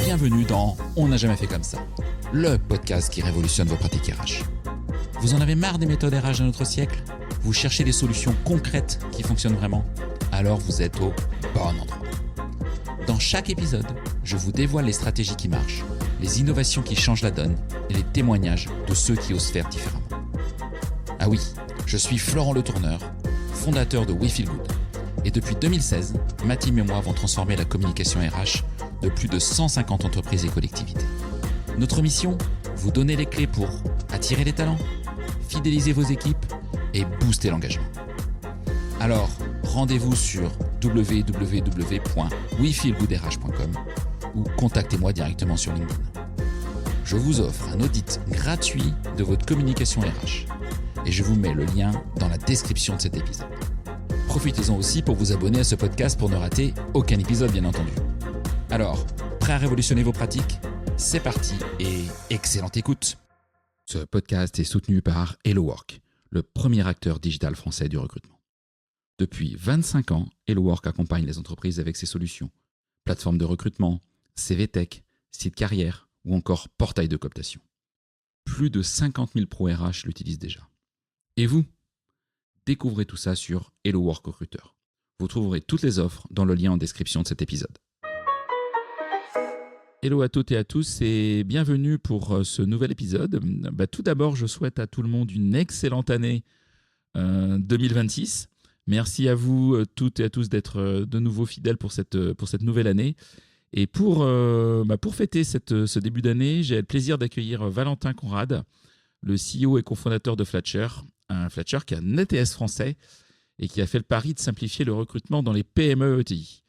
Bienvenue dans On n'a jamais fait comme ça, le podcast qui révolutionne vos pratiques RH. Vous en avez marre des méthodes RH de notre siècle ? Vous cherchez des solutions concrètes qui fonctionnent vraiment ? Alors vous êtes au bon endroit. Dans chaque épisode, je vous dévoile les stratégies qui marchent, les innovations qui changent la donne et les témoignages de ceux qui osent faire différemment. Ah oui, je suis Florent Le Tourneur, fondateur de We Feel Good. Et depuis 2016, ma team et moi avons transformé la communication RH de plus de 150 entreprises et collectivités. Notre mission ? Vous donner les clés pour attirer les talents, fidéliser vos équipes et booster l'engagement. Alors, rendez-vous sur www.wefeelgoodrh.com ou contactez-moi directement sur LinkedIn. Je vous offre un audit gratuit de votre communication RH et je vous mets le lien dans la description de cet épisode. Profitez-en aussi pour vous abonner à ce podcast pour ne rater aucun épisode, bien entendu. Alors, prêt à révolutionner vos pratiques ? C'est parti et excellente écoute. Ce podcast est soutenu par HelloWork, le premier acteur digital français du recrutement. Depuis 25 ans, HelloWork accompagne les entreprises avec ses solutions. Plateforme de recrutement, CV Tech, site carrière ou encore portail de cooptation. Plus de 50 000 pros RH l'utilisent déjà. Et vous ? Découvrez tout ça sur HelloWork Recruteur. Vous trouverez toutes les offres dans le lien en description de cet épisode. Hello à toutes et à tous et bienvenue pour ce nouvel épisode. Tout d'abord, je souhaite à tout le monde une excellente année 2026. Merci à vous toutes et à tous d'être de nouveau fidèles pour cette nouvelle année. Et pour fêter ce début d'année, j'ai le plaisir d'accueillir Valentin Conrad, le CEO et cofondateur de Flatcher. Flatcher qui est un ETS français et qui a fait le pari de simplifier le recrutement dans les PME ETI.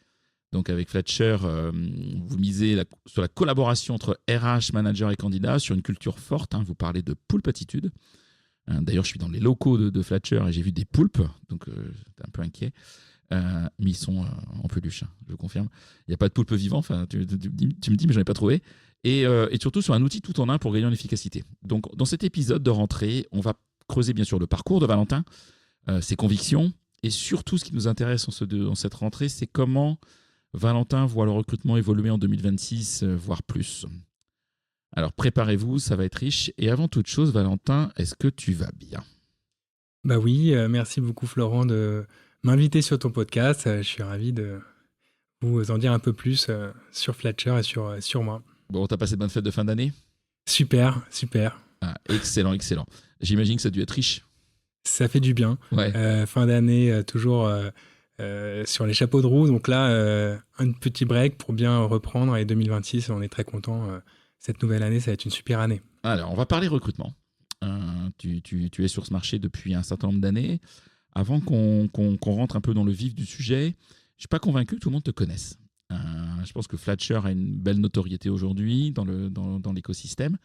Donc avec Flatcher, vous misez sur la collaboration entre RH, manager et candidat, sur une culture forte. Vous parlez de poulpe attitude. D'ailleurs, je suis dans les locaux de Flatcher et j'ai vu des poulpes, donc j'étais un peu inquiet. Mais ils sont en peluche, je confirme. Il n'y a pas de poulpe vivant, tu me dis, mais je n'en ai pas trouvé. Et surtout sur un outil tout en un pour gagner en efficacité. Donc dans cet épisode de rentrée, on va creuser bien sûr le parcours de Valentin, ses convictions, et surtout ce qui nous intéresse en cette rentrée, c'est comment Valentin voit le recrutement évoluer en 2026, voire plus. Alors préparez-vous, ça va être riche. Et avant toute chose, Valentin, est-ce que tu vas bien ? Oui, merci beaucoup Florent de m'inviter sur ton podcast. Je suis ravi de vous en dire un peu plus sur Flatcher et sur moi. Bon, t'as passé de bonnes fêtes de fin d'année ? Super. Ah, excellent. J'imagine que ça a dû être riche. Ça fait du bien. Ouais. Fin d'année, toujours sur les chapeaux de roue. Donc là, un petit break pour bien reprendre. Et 2026, on est très content. Cette nouvelle année, ça va être une super année. Alors, on va parler recrutement. Tu es sur ce marché depuis un certain nombre d'années. Avant qu'on rentre un peu dans le vif du sujet, je ne suis pas convaincu que tout le monde te connaisse. Je pense que Flatcher a une belle notoriété aujourd'hui dans l'écosystème.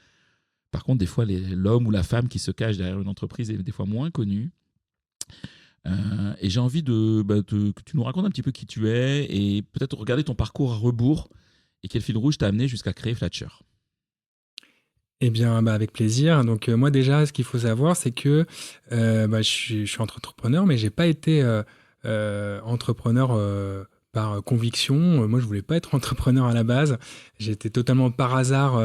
Par contre, des fois, l'homme ou la femme qui se cache derrière une entreprise est des fois moins connu. Et j'ai envie que tu nous racontes un petit peu qui tu es et peut-être regarder ton parcours à rebours et quel fil rouge t'a amené jusqu'à créer Flatcher. Eh bien, avec plaisir. Donc, moi, déjà, ce qu'il faut savoir, c'est que je suis entrepreneur, mais je n'ai pas été entrepreneur par conviction. Moi, je ne voulais pas être entrepreneur à la base. J'étais totalement par hasard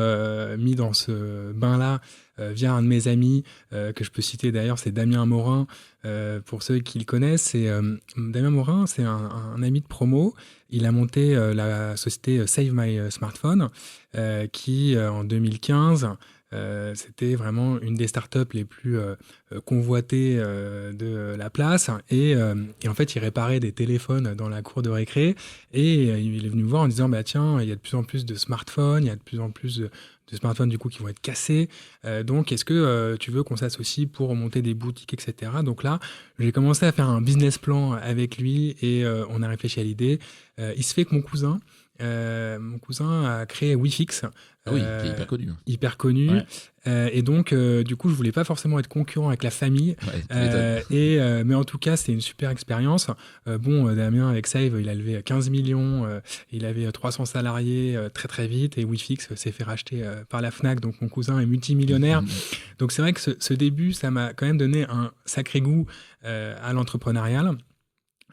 mis dans ce bain-là via un de mes amis, que je peux citer d'ailleurs, c'est Damien Morin. Pour ceux qui le connaissent, Damien Morin, c'est un ami de promo. Il a monté la société Save My Smartphone, qui en 2015, c'était vraiment une des startups les plus convoitées de la place. Et en fait, il réparait des téléphones dans la cour de récré. Et il est venu me voir en disant, tiens, il y a de plus en plus de smartphones, il y a de plus en plus de smartphones du coup qui vont être cassés. Donc, est-ce que tu veux qu'on s'associe pour monter des boutiques, etc. Donc là, j'ai commencé à faire un business plan avec lui et on a réfléchi à l'idée. Il se fait que mon cousin a créé WeFix. Oui, qui est hyper connu. Ouais. Et donc, du coup, je voulais pas forcément être concurrent avec la famille. Ouais, mais en tout cas, c'était une super expérience. Damien, avec Save, il a levé 15 millions. Il avait 300 salariés très, très vite. Et WeFix s'est fait racheter par la Fnac. Donc, mon cousin est multimillionnaire. Donc, c'est vrai que ce début, ça m'a quand même donné un sacré goût à l'entrepreneurial.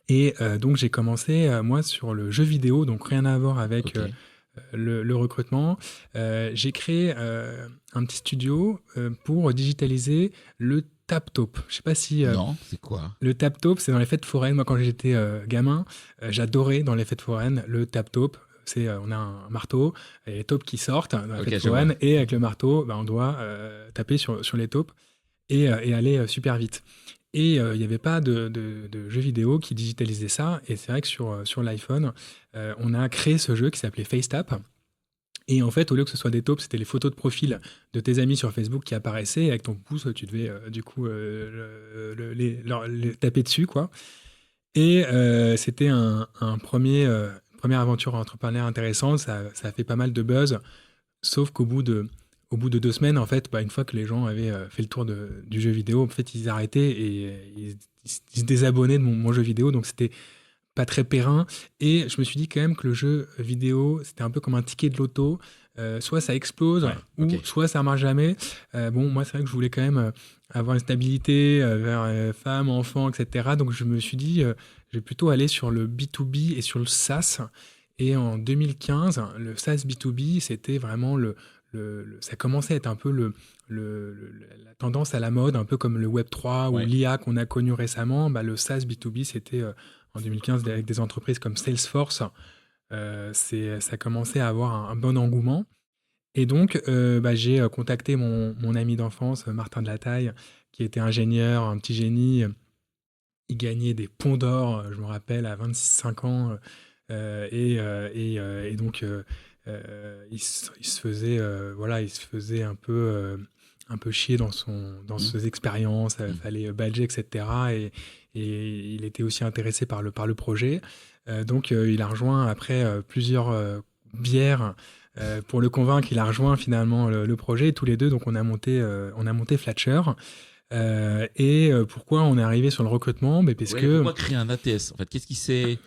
Et donc j'ai commencé moi sur le jeu vidéo, donc rien à voir avec le recrutement. J'ai créé un petit studio pour digitaliser le tap-taupe. Je sais pas si Non, c'est quoi? le tap-taupe, c'est dans les fêtes foraines. Moi, quand j'étais gamin, j'adorais dans les fêtes foraines le tap-taupe. On a un marteau, et les taupes qui sortent dans la fête foraine, et avec le marteau, on doit taper sur les taupes et aller super vite. Et il n'y avait pas de jeu vidéo qui digitalisait ça. Et c'est vrai que sur l'iPhone, on a créé ce jeu qui s'appelait FaceTap. Et en fait, au lieu que ce soit des taupes, c'était les photos de profil de tes amis sur Facebook qui apparaissaient. Et avec ton pouce, tu devais du coup les taper dessus, quoi. Et c'était une première aventure entrepreneuriale intéressante. Ça a fait pas mal de buzz. Sauf qu'au bout de 2 semaines, en fait, une fois que les gens avaient fait le tour du jeu vidéo, en fait, ils arrêtaient et ils se désabonnaient de mon jeu vidéo. Donc, c'était pas très périn. Et je me suis dit quand même que le jeu vidéo, c'était un peu comme un ticket de loto. Soit ça explose, soit ça marche jamais. Moi, c'est vrai que je voulais quand même avoir une stabilité vers femmes, enfants, etc. Donc, je me suis dit, je vais plutôt aller sur le B2B et sur le SaaS. Et en 2015, le SaaS B2B, c'était vraiment ça commençait à être un peu la tendance à la mode, un peu comme le Web3 ou l'IA qu'on a connu récemment. Le SaaS B2B, c'était en 2015 avec des entreprises comme Salesforce. Ça commençait à avoir un bon engouement. Et donc, j'ai contacté mon ami d'enfance, Martin de la Taille, qui était ingénieur, un petit génie. Il gagnait des ponts d'or, je me rappelle, à 25 ans. Et donc, il se faisait un peu chier dans ses expériences. Il fallait badger, etc. Et il était aussi intéressé par le projet. Donc, il a rejoint après plusieurs bières pour le convaincre. Il a rejoint finalement le projet. Et tous les deux, donc, on a monté Flatcher. Et pourquoi on est arrivé sur le recrutement? Pourquoi créer un ATS? En fait, qu'est-ce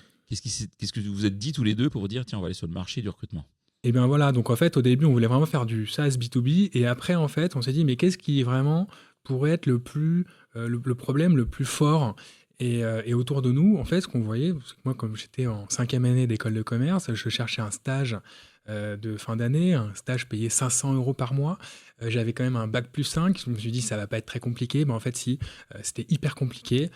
que vous vous êtes dit tous les deux pour vous dire, tiens, on va aller sur le marché du recrutement? Et bien voilà, donc en fait, au début, on voulait vraiment faire du SaaS B2B. Et après, en fait, on s'est dit, mais qu'est-ce qui vraiment pourrait être le problème le plus fort? Et autour de nous, en fait, ce qu'on voyait, parce que moi, comme j'étais en 5e année d'école de commerce, je cherchais un stage de fin d'année, un stage payé 500 € par mois. J'avais quand même un bac plus 5. Je me suis dit, ça va pas être très compliqué. En fait, si, c'était hyper compliqué.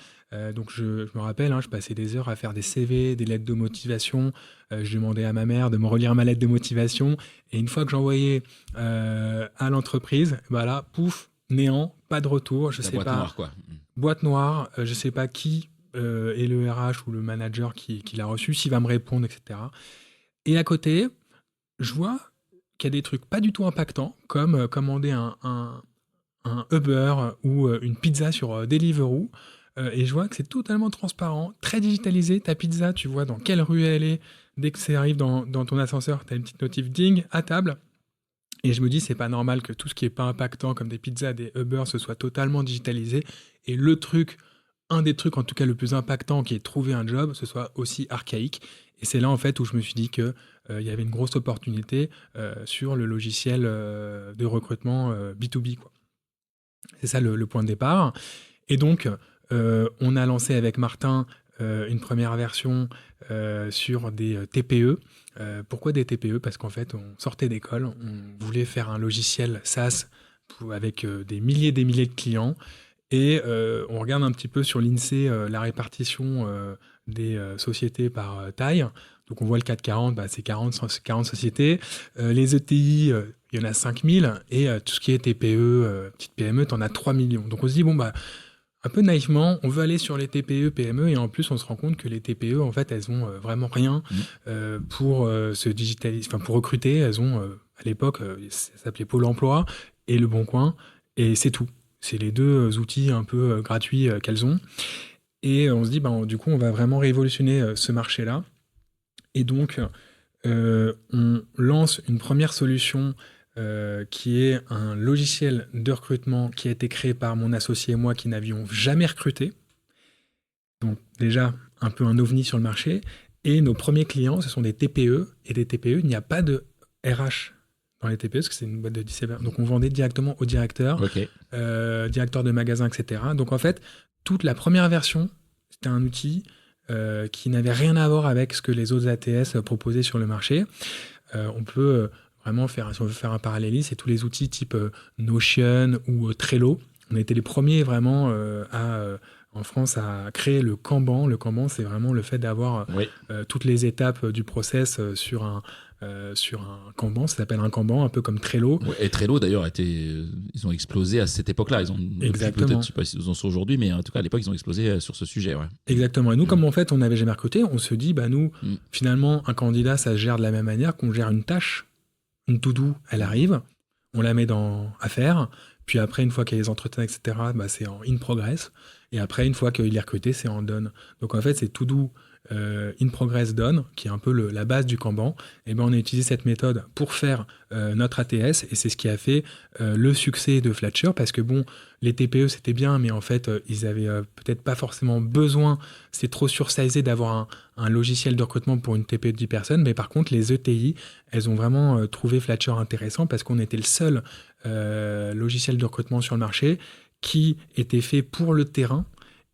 Donc, je me rappelle, je passais des heures à faire des CV, des lettres de motivation. Je demandais à ma mère de me relire ma lettre de motivation. Et une fois que j'envoyais à l'entreprise, là, pouf, néant, pas de retour. Je sais pas. Boîte noire, quoi. Boîte noire, je sais pas qui est le RH ou le manager qui l'a reçu, s'il va me répondre, etc. Et à côté, je vois qu'il y a des trucs pas du tout impactants, comme commander un Uber ou une pizza sur Deliveroo. Et je vois que c'est totalement transparent, très digitalisé. Ta pizza, tu vois dans quelle rue elle est. Dès que ça arrive dans ton ascenseur, tu as une petite notif ding à table. Et je me dis, c'est pas normal que tout ce qui est pas impactant, comme des pizzas, des Uber, ce soit totalement digitalisé. Et un des trucs en tout cas le plus impactant qui est de trouver un job, ce soit aussi archaïque. Et c'est là en fait où je me suis dit qu'il y avait une grosse opportunité sur le logiciel de recrutement B2B, quoi. C'est ça le point de départ. Et donc, on a lancé avec Martin une première version sur des TPE. Pourquoi des TPE? Parce qu'en fait, on sortait d'école, on voulait faire un logiciel SaaS avec des milliers de clients. Et on regarde un petit peu sur l'INSEE la répartition des sociétés par taille. Donc on voit le CAC 40, c'est 40 sociétés. Les ETI, il y en a 5000. Et tout ce qui est TPE, petite PME, tu en as 3 millions. Donc on se dit, un peu naïvement, on veut aller sur les TPE, PME, et en plus, on se rend compte que les TPE, en fait, elles ont vraiment rien pour se digitaliser, pour recruter. Elles ont, à l'époque, ça s'appelait Pôle emploi et Le Bon Coin, et c'est tout. C'est les deux outils un peu gratuits qu'elles ont. Et on se dit, du coup, on va vraiment révolutionner ce marché-là. Et donc, on lance une première solution qui est un logiciel de recrutement qui a été créé par mon associé et moi qui n'avions jamais recruté. Donc déjà, un peu un ovni sur le marché. Et nos premiers clients, ce sont des TPE. Et des TPE, il n'y a pas de RH dans les TPE, parce que c'est une boîte de 17 personnes. Donc on vendait directement au directeur, directeur de magasin, etc. Donc en fait, toute la première version, c'était un outil qui n'avaient rien à voir avec ce que les autres ATS proposaient sur le marché. On peut vraiment faire, si on veut faire un parallélisme, c'est tous les outils type Notion ou Trello. On a été les premiers vraiment en France à créer le Kanban. Le Kanban, c'est vraiment le fait d'avoir toutes les étapes du process sur un Kanban. Ça s'appelle un Kanban, un peu comme Trello. Ouais, et Trello, d'ailleurs, ils ont explosé à cette époque-là. Ils ont Exactement. Peut-être, je ne sais pas s'ils en sont aujourd'hui, mais en tout cas, à l'époque, ils ont explosé sur ce sujet. Ouais. Exactement. Et nous, comme en fait, on n'avait jamais recruté, on se dit, nous, finalement, un candidat, ça se gère de la même manière qu'on gère une tâche. Une to-do, elle arrive, on la met à faire, puis après, une fois qu'il y a les entretiens, etc., c'est en in progress, et après, une fois qu'il est recruté, c'est en done. Donc en fait, c'est to-do, in progress, done, qui est un peu la base du Kanban. Et on a utilisé cette méthode pour faire notre ATS, et c'est ce qui a fait le succès de Flatshare, parce que les TPE, c'était bien, mais en fait, ils avaient peut-être pas forcément besoin, c'est trop sursizé d'avoir un logiciel de recrutement pour une TPE de 10 personnes, mais par contre, les ETI, elles ont vraiment trouvé Flatshare intéressant parce qu'on était le seul logiciel de recrutement sur le marché qui était fait pour le terrain.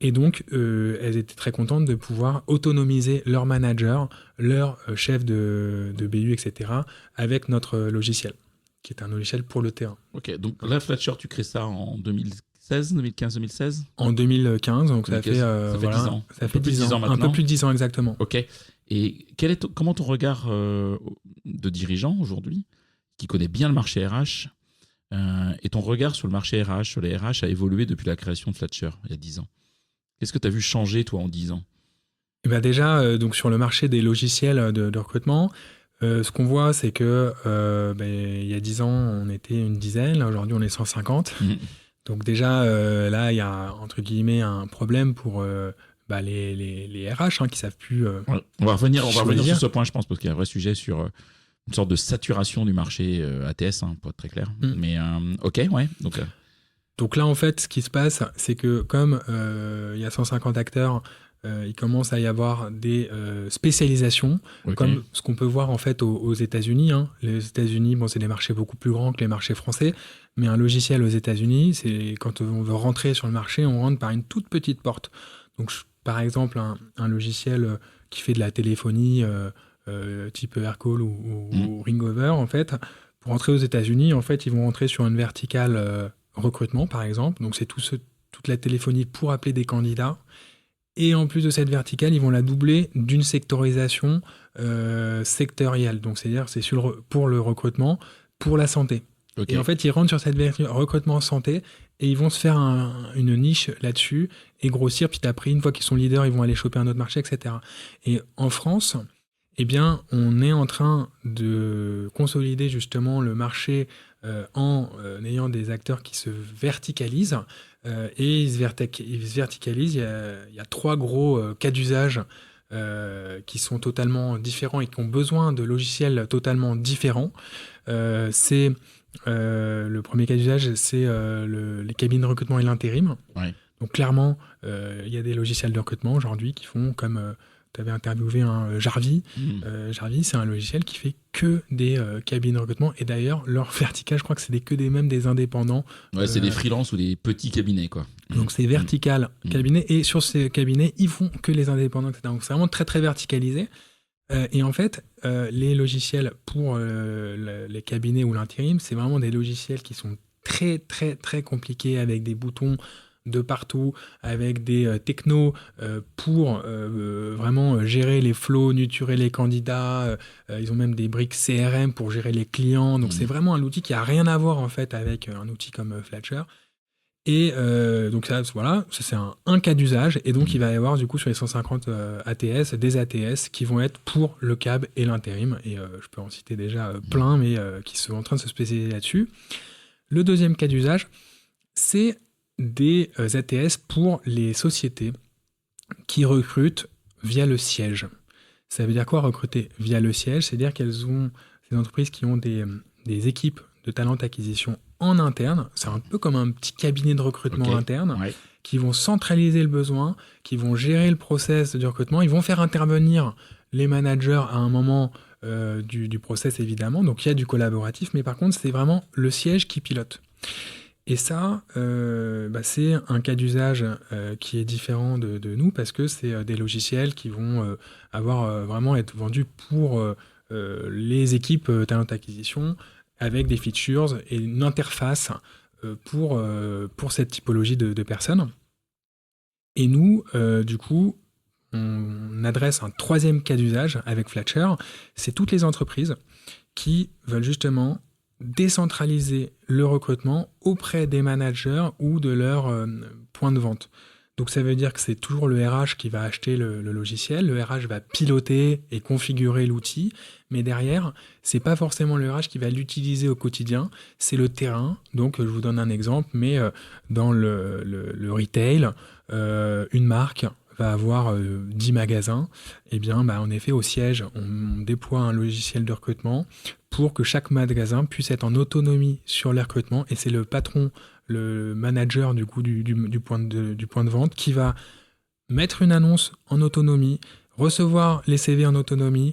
Et donc, elles étaient très contentes de pouvoir autonomiser leur manager, leur chef de BU, etc., avec notre logiciel, qui est un logiciel pour le terrain. Ok, donc là, Flatshare, tu crées ça en 2016, 2015, 2016 En 2015, donc 2015, ça fait 10 ans. Ça fait 10 ans maintenant. Un peu plus de 10 ans exactement. Ok, et comment ton regard de dirigeant aujourd'hui, qui connaît bien le marché RH, et ton regard sur le marché RH, sur les RH, a évolué depuis la création de Flatshare, il y a 10 ans? Qu'est-ce que tu as vu changer, toi, en 10 ans? Déjà, donc sur le marché des logiciels de recrutement, ce qu'on voit, c'est que il y a 10 ans, on était une dizaine. Là, aujourd'hui, on est 150. Donc déjà, là, il y a, entre guillemets, un problème pour les RH qui ne savent plus On va revenir sur ce point, je pense, parce qu'il y a un vrai sujet sur une sorte de saturation du marché ATS, pour être très clair. Mais ok, ouais. Donc là, en fait, ce qui se passe, c'est que comme il y a 150 acteurs, il commence à y avoir des spécialisations, comme ce qu'on peut voir en fait aux États-Unis. Les États-Unis, c'est des marchés beaucoup plus grands que les marchés français, mais un logiciel aux États-Unis, c'est quand on veut rentrer sur le marché, on rentre par une toute petite porte. Donc, par exemple, un logiciel qui fait de la téléphonie type Aircall ou Ringover, en fait, pour rentrer aux États-Unis, en fait, ils vont rentrer sur une verticale recrutement, par exemple. Donc, c'est toute la téléphonie pour appeler des candidats. Et en plus de cette verticale, ils vont la doubler d'une sectorisation sectorielle. Donc, c'est-à-dire c'est pour le recrutement, pour la santé. Okay. Et en fait, ils rentrent sur cette recrutement santé et ils vont se faire une niche là-dessus et grossir. Puis après, une fois qu'ils sont leaders, ils vont aller choper un autre marché, etc. Et en France, on est en train de consolider justement le marché en ayant des acteurs qui se verticalisent. Et ils se verticalisent. Il y a 3 gros cas d'usage qui sont totalement différents et qui ont besoin de logiciels totalement différents. Le premier cas d'usage, c'est les cabines de recrutement et l'intérim. Ouais. Donc clairement, il y a des logiciels de recrutement aujourd'hui qui font comme... tu avais interviewé un Jarvis. Jarvis, c'est un logiciel qui fait que des cabines de recrutement. Et d'ailleurs, leur vertical, je crois que c'est que des indépendants. Ouais, c'est des freelances ou des petits cabinets, quoi. Donc, c'est vertical cabinet. Et sur ces cabinets, ils font que les indépendants, etc. Donc, c'est vraiment très, très verticalisé. Et en fait, les logiciels pour les cabinets ou l'intérim, c'est vraiment des logiciels qui sont très, très, très compliqués avec des boutons de partout, avec des technos pour vraiment gérer les flows, nurturer les candidats. Ils ont même des briques CRM pour gérer les clients. Donc, c'est vraiment un outil qui n'a rien à voir en fait avec un outil comme Flatshare. Et donc, ça, voilà, ça c'est un cas d'usage. Et donc, il va y avoir du coup sur les 150 ATS, des ATS qui vont être pour le CAB et l'intérim. Et je peux en citer déjà plein, mais qui sont en train de se spécialiser là-dessus. Le deuxième cas d'usage, c'est des ATS pour les sociétés qui recrutent via le siège. Ça veut dire quoi recruter via le siège? C'est-à-dire qu'elles ont des entreprises qui ont des équipes de talent acquisition en interne. C'est un peu comme un petit cabinet de recrutement interne qui vont centraliser le besoin, qui vont gérer le process de recrutement. Ils vont faire intervenir les managers à un moment du process, évidemment. Donc, il y a du collaboratif, mais par contre, c'est vraiment le siège qui pilote. Et ça, c'est un cas d'usage qui est différent de nous parce que c'est des logiciels qui vont vraiment être vendus pour les équipes talent acquisition avec des features et une interface pour cette typologie de personnes. Et nous, du coup, on adresse un troisième cas d'usage avec Flatcher, c'est toutes les entreprises qui veulent justement décentraliser le recrutement auprès des managers ou de leurs points de vente. Donc ça veut dire que c'est toujours le RH qui va acheter le logiciel, le RH va piloter et configurer l'outil, mais derrière, c'est pas forcément le RH qui va l'utiliser au quotidien, c'est le terrain. Donc je vous donne un exemple, mais dans le retail, une marque va avoir 10 magasins, et bien en effet au siège, on déploie un logiciel de recrutement pour que chaque magasin puisse être en autonomie sur les recrutements, et c'est le patron, le manager du coup du point de vente qui va mettre une annonce en autonomie, recevoir les CV en autonomie,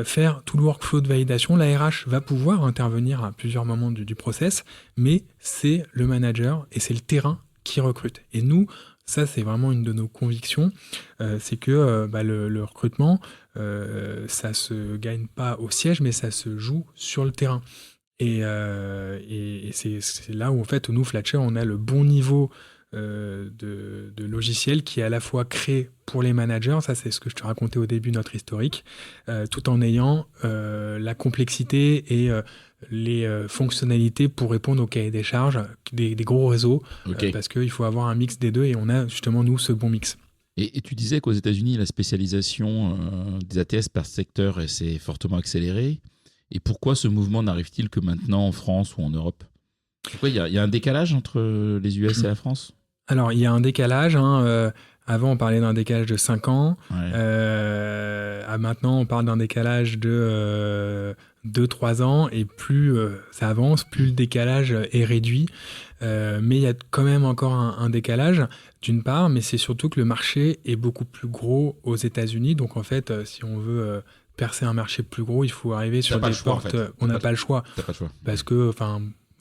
faire tout le workflow de validation. La RH va pouvoir intervenir à plusieurs moments du process, mais c'est le manager et c'est le terrain qui recrute. Et nous, ça, c'est vraiment une de nos convictions, c'est que le recrutement, ça se gagne pas au siège, mais ça se joue sur le terrain. Et c'est là où, en fait, nous, Flatcher, on a le bon niveau de logiciel qui est à la fois créé pour les managers, ça c'est ce que je te racontais au début de notre historique, tout en ayant la complexité et les fonctionnalités pour répondre au cahier des charges des gros réseaux, parce qu'il faut avoir un mix des deux et on a justement, nous, ce bon mix. Et tu disais qu'aux États-Unis, la spécialisation des ATS par secteur s'est fortement accélérée. Et pourquoi ce mouvement n'arrive-t-il que maintenant en France ou en Europe ? Pourquoi il y a un décalage entre les US et la France ? Alors, il y a un décalage. Avant, on parlait d'un décalage de 5 ans. Ouais. Maintenant, on parle d'un décalage de 2-3 ans. Et plus ça avance, plus le décalage est réduit. Mais il y a quand même encore un décalage, d'une part. Mais c'est surtout que le marché est beaucoup plus gros aux États-Unis. Donc, en fait, si on veut percer un marché plus gros, il faut arriver sur des portes. En fait. On n'a pas le choix. T'as pas le choix. Parce que,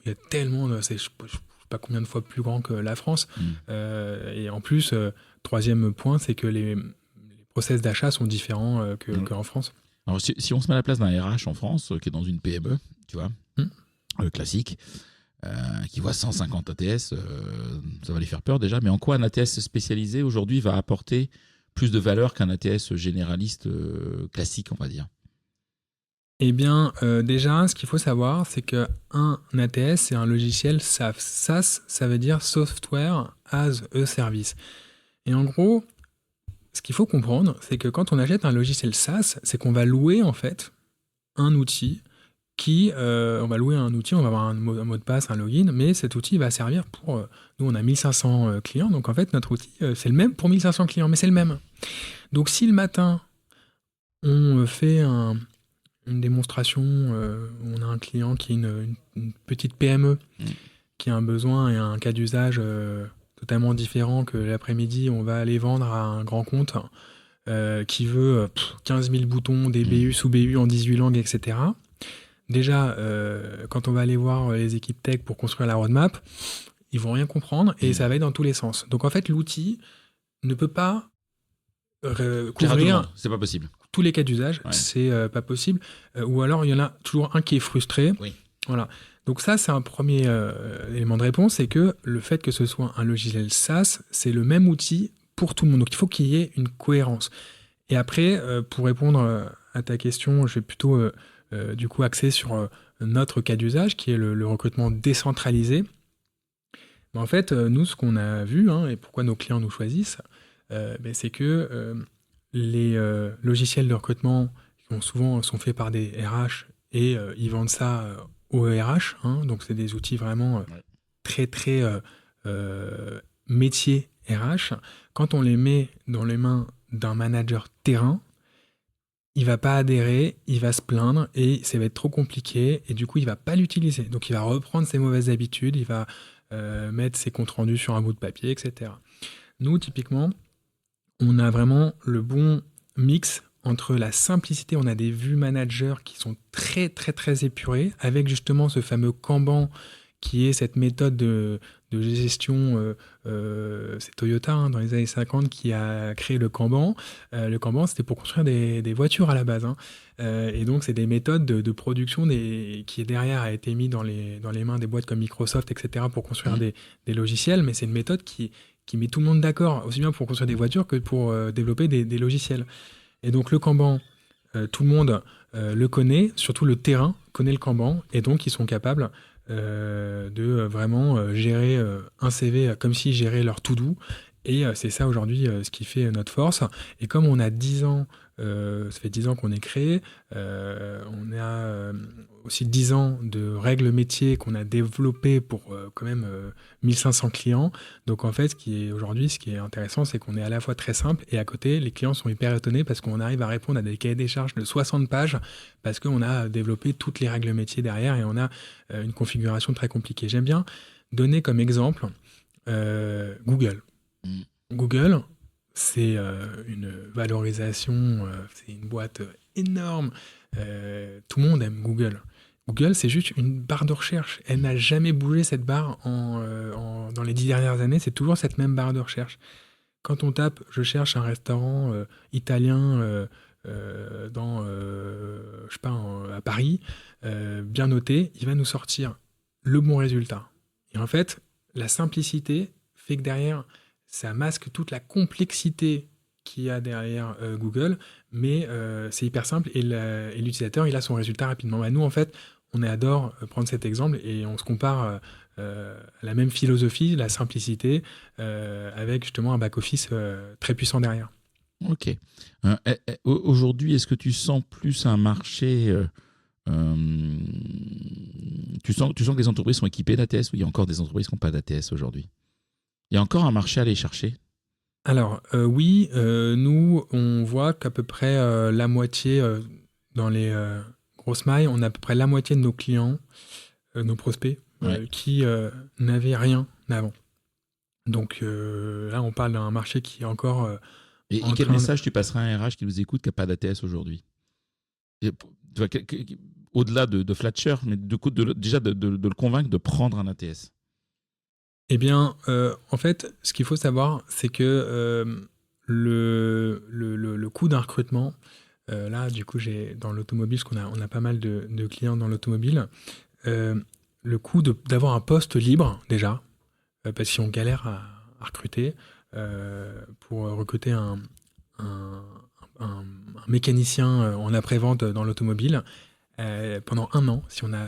il y a tellement de... Je sais pas combien de fois plus grand que la France. Et en plus, troisième point, c'est que les process d'achat sont différents qu'en France. Alors, si on se met à la place d'un RH en France, qui est dans une PME, tu vois, classique, qui voit 150 ATS, ça va les faire peur déjà. Mais en quoi un ATS spécialisé aujourd'hui va apporter plus de valeur qu'un ATS généraliste classique, on va dire ? Eh bien, déjà, ce qu'il faut savoir, c'est qu'un ATS, c'est un logiciel SaaS. SaaS, ça veut dire Software as a Service. Et en gros, ce qu'il faut comprendre, c'est que quand on achète un logiciel SaaS, c'est qu'on va louer, en fait, un outil on va louer un outil, on va avoir un mot de passe, un login, mais cet outil va servir pour... nous, on a 1500 clients, donc en fait, notre outil, c'est le même pour 1500 clients, mais c'est le même. Donc, si le matin, on fait une démonstration, on a un client qui est une petite PME qui a un besoin et un cas d'usage totalement différent que l'après-midi, on va aller vendre à un grand compte qui veut 15 000 boutons, des BU, sous-BU en 18 langues, etc. Déjà, quand on va aller voir les équipes tech pour construire la roadmap, ils vont rien comprendre et ça va être dans tous les sens. Donc en fait, l'outil ne peut pas couvrir... C'est pas possible. Tous les cas d'usage, c'est pas possible. Ou alors, il y en a toujours un qui est frustré. Oui. Voilà. Donc ça, c'est un premier élément de réponse, c'est que le fait que ce soit un logiciel SaaS, c'est le même outil pour tout le monde. Donc il faut qu'il y ait une cohérence. Et après, pour répondre à ta question, je vais plutôt du coup axer sur notre cas d'usage, qui est le recrutement décentralisé. Mais en fait, nous, ce qu'on a vu, et pourquoi nos clients nous choisissent, c'est que... les logiciels de recrutement souvent sont faits par des RH et ils vendent ça aux RH. Donc, c'est des outils vraiment très, très métier RH. Quand on les met dans les mains d'un manager terrain, il ne va pas adhérer, il va se plaindre et ça va être trop compliqué et du coup, il ne va pas l'utiliser. Donc, il va reprendre ses mauvaises habitudes, il va mettre ses comptes rendus sur un bout de papier, etc. Nous, typiquement, on a vraiment le bon mix entre la simplicité, on a des vues managers qui sont très très très épurées, avec justement ce fameux Kanban qui est cette méthode de gestion, c'est Toyota dans les années 50 qui a créé le Kanban. Le Kanban, c'était pour construire des voitures à la base. Et donc, c'est des méthodes de production qui derrière a été mis dans les mains des boîtes comme Microsoft, etc., pour construire des logiciels. Mais c'est une méthode qui met tout le monde d'accord, aussi bien pour construire des voitures que pour développer des logiciels. Et donc, le Kanban, tout le monde le connaît, surtout le terrain connaît le Kanban, et donc ils sont capables de vraiment gérer un CV comme s'ils géraient leur to-do. Et c'est ça aujourd'hui ce qui fait notre force. Et comme on a 10 ans, ça fait 10 ans qu'on est créé, on a aussi 10 ans de règles métiers qu'on a développées pour quand même 1500 clients. Donc en fait, ce qui est intéressant, c'est qu'on est à la fois très simple et à côté, les clients sont hyper étonnés parce qu'on arrive à répondre à des cahiers des charges de 60 pages parce qu'on a développé toutes les règles métiers derrière et on a une configuration très compliquée. J'aime bien donner comme exemple Google. Google, c'est une valorisation, c'est une boîte énorme. Tout le monde aime Google. Google, c'est juste une barre de recherche. Elle n'a jamais bougé, cette barre, dans les 10 dernières années. C'est toujours cette même barre de recherche. Quand on tape « je cherche un restaurant italien je sais pas, à Paris, bien noté », il va nous sortir le bon résultat. Et en fait, la simplicité fait que derrière, ça masque toute la complexité qu'il y a derrière Google, mais c'est hyper simple et l'utilisateur, il a son résultat rapidement. Bah, nous, en fait, on adore prendre cet exemple et on se compare à la même philosophie, la simplicité, avec justement un back-office très puissant derrière. Ok. Aujourd'hui, est-ce que tu sens plus un marché... tu sens que les entreprises sont équipées d'ATS ou il y a encore des entreprises qui n'ont pas d'ATS aujourd'hui? Il y a encore un marché à aller chercher? Alors, oui, nous, on voit qu'à peu près la moitié, dans les grosses mailles, on a à peu près la moitié de nos clients, nos prospects, qui n'avaient rien avant. Donc là, on parle d'un marché qui est encore... et quel message tu passeras à un RH qui nous écoute qui n'a pas d'ATS aujourd'hui? Au-delà de Flatcher, mais déjà de le convaincre de prendre un ATS. Eh bien, en fait, ce qu'il faut savoir, c'est que le coût d'un recrutement, là, du coup, dans l'automobile, parce qu'on a pas mal de clients dans l'automobile, le coût d'avoir un poste libre, déjà, parce que si on galère à recruter, pour recruter un mécanicien en après-vente dans l'automobile, pendant un an, si on a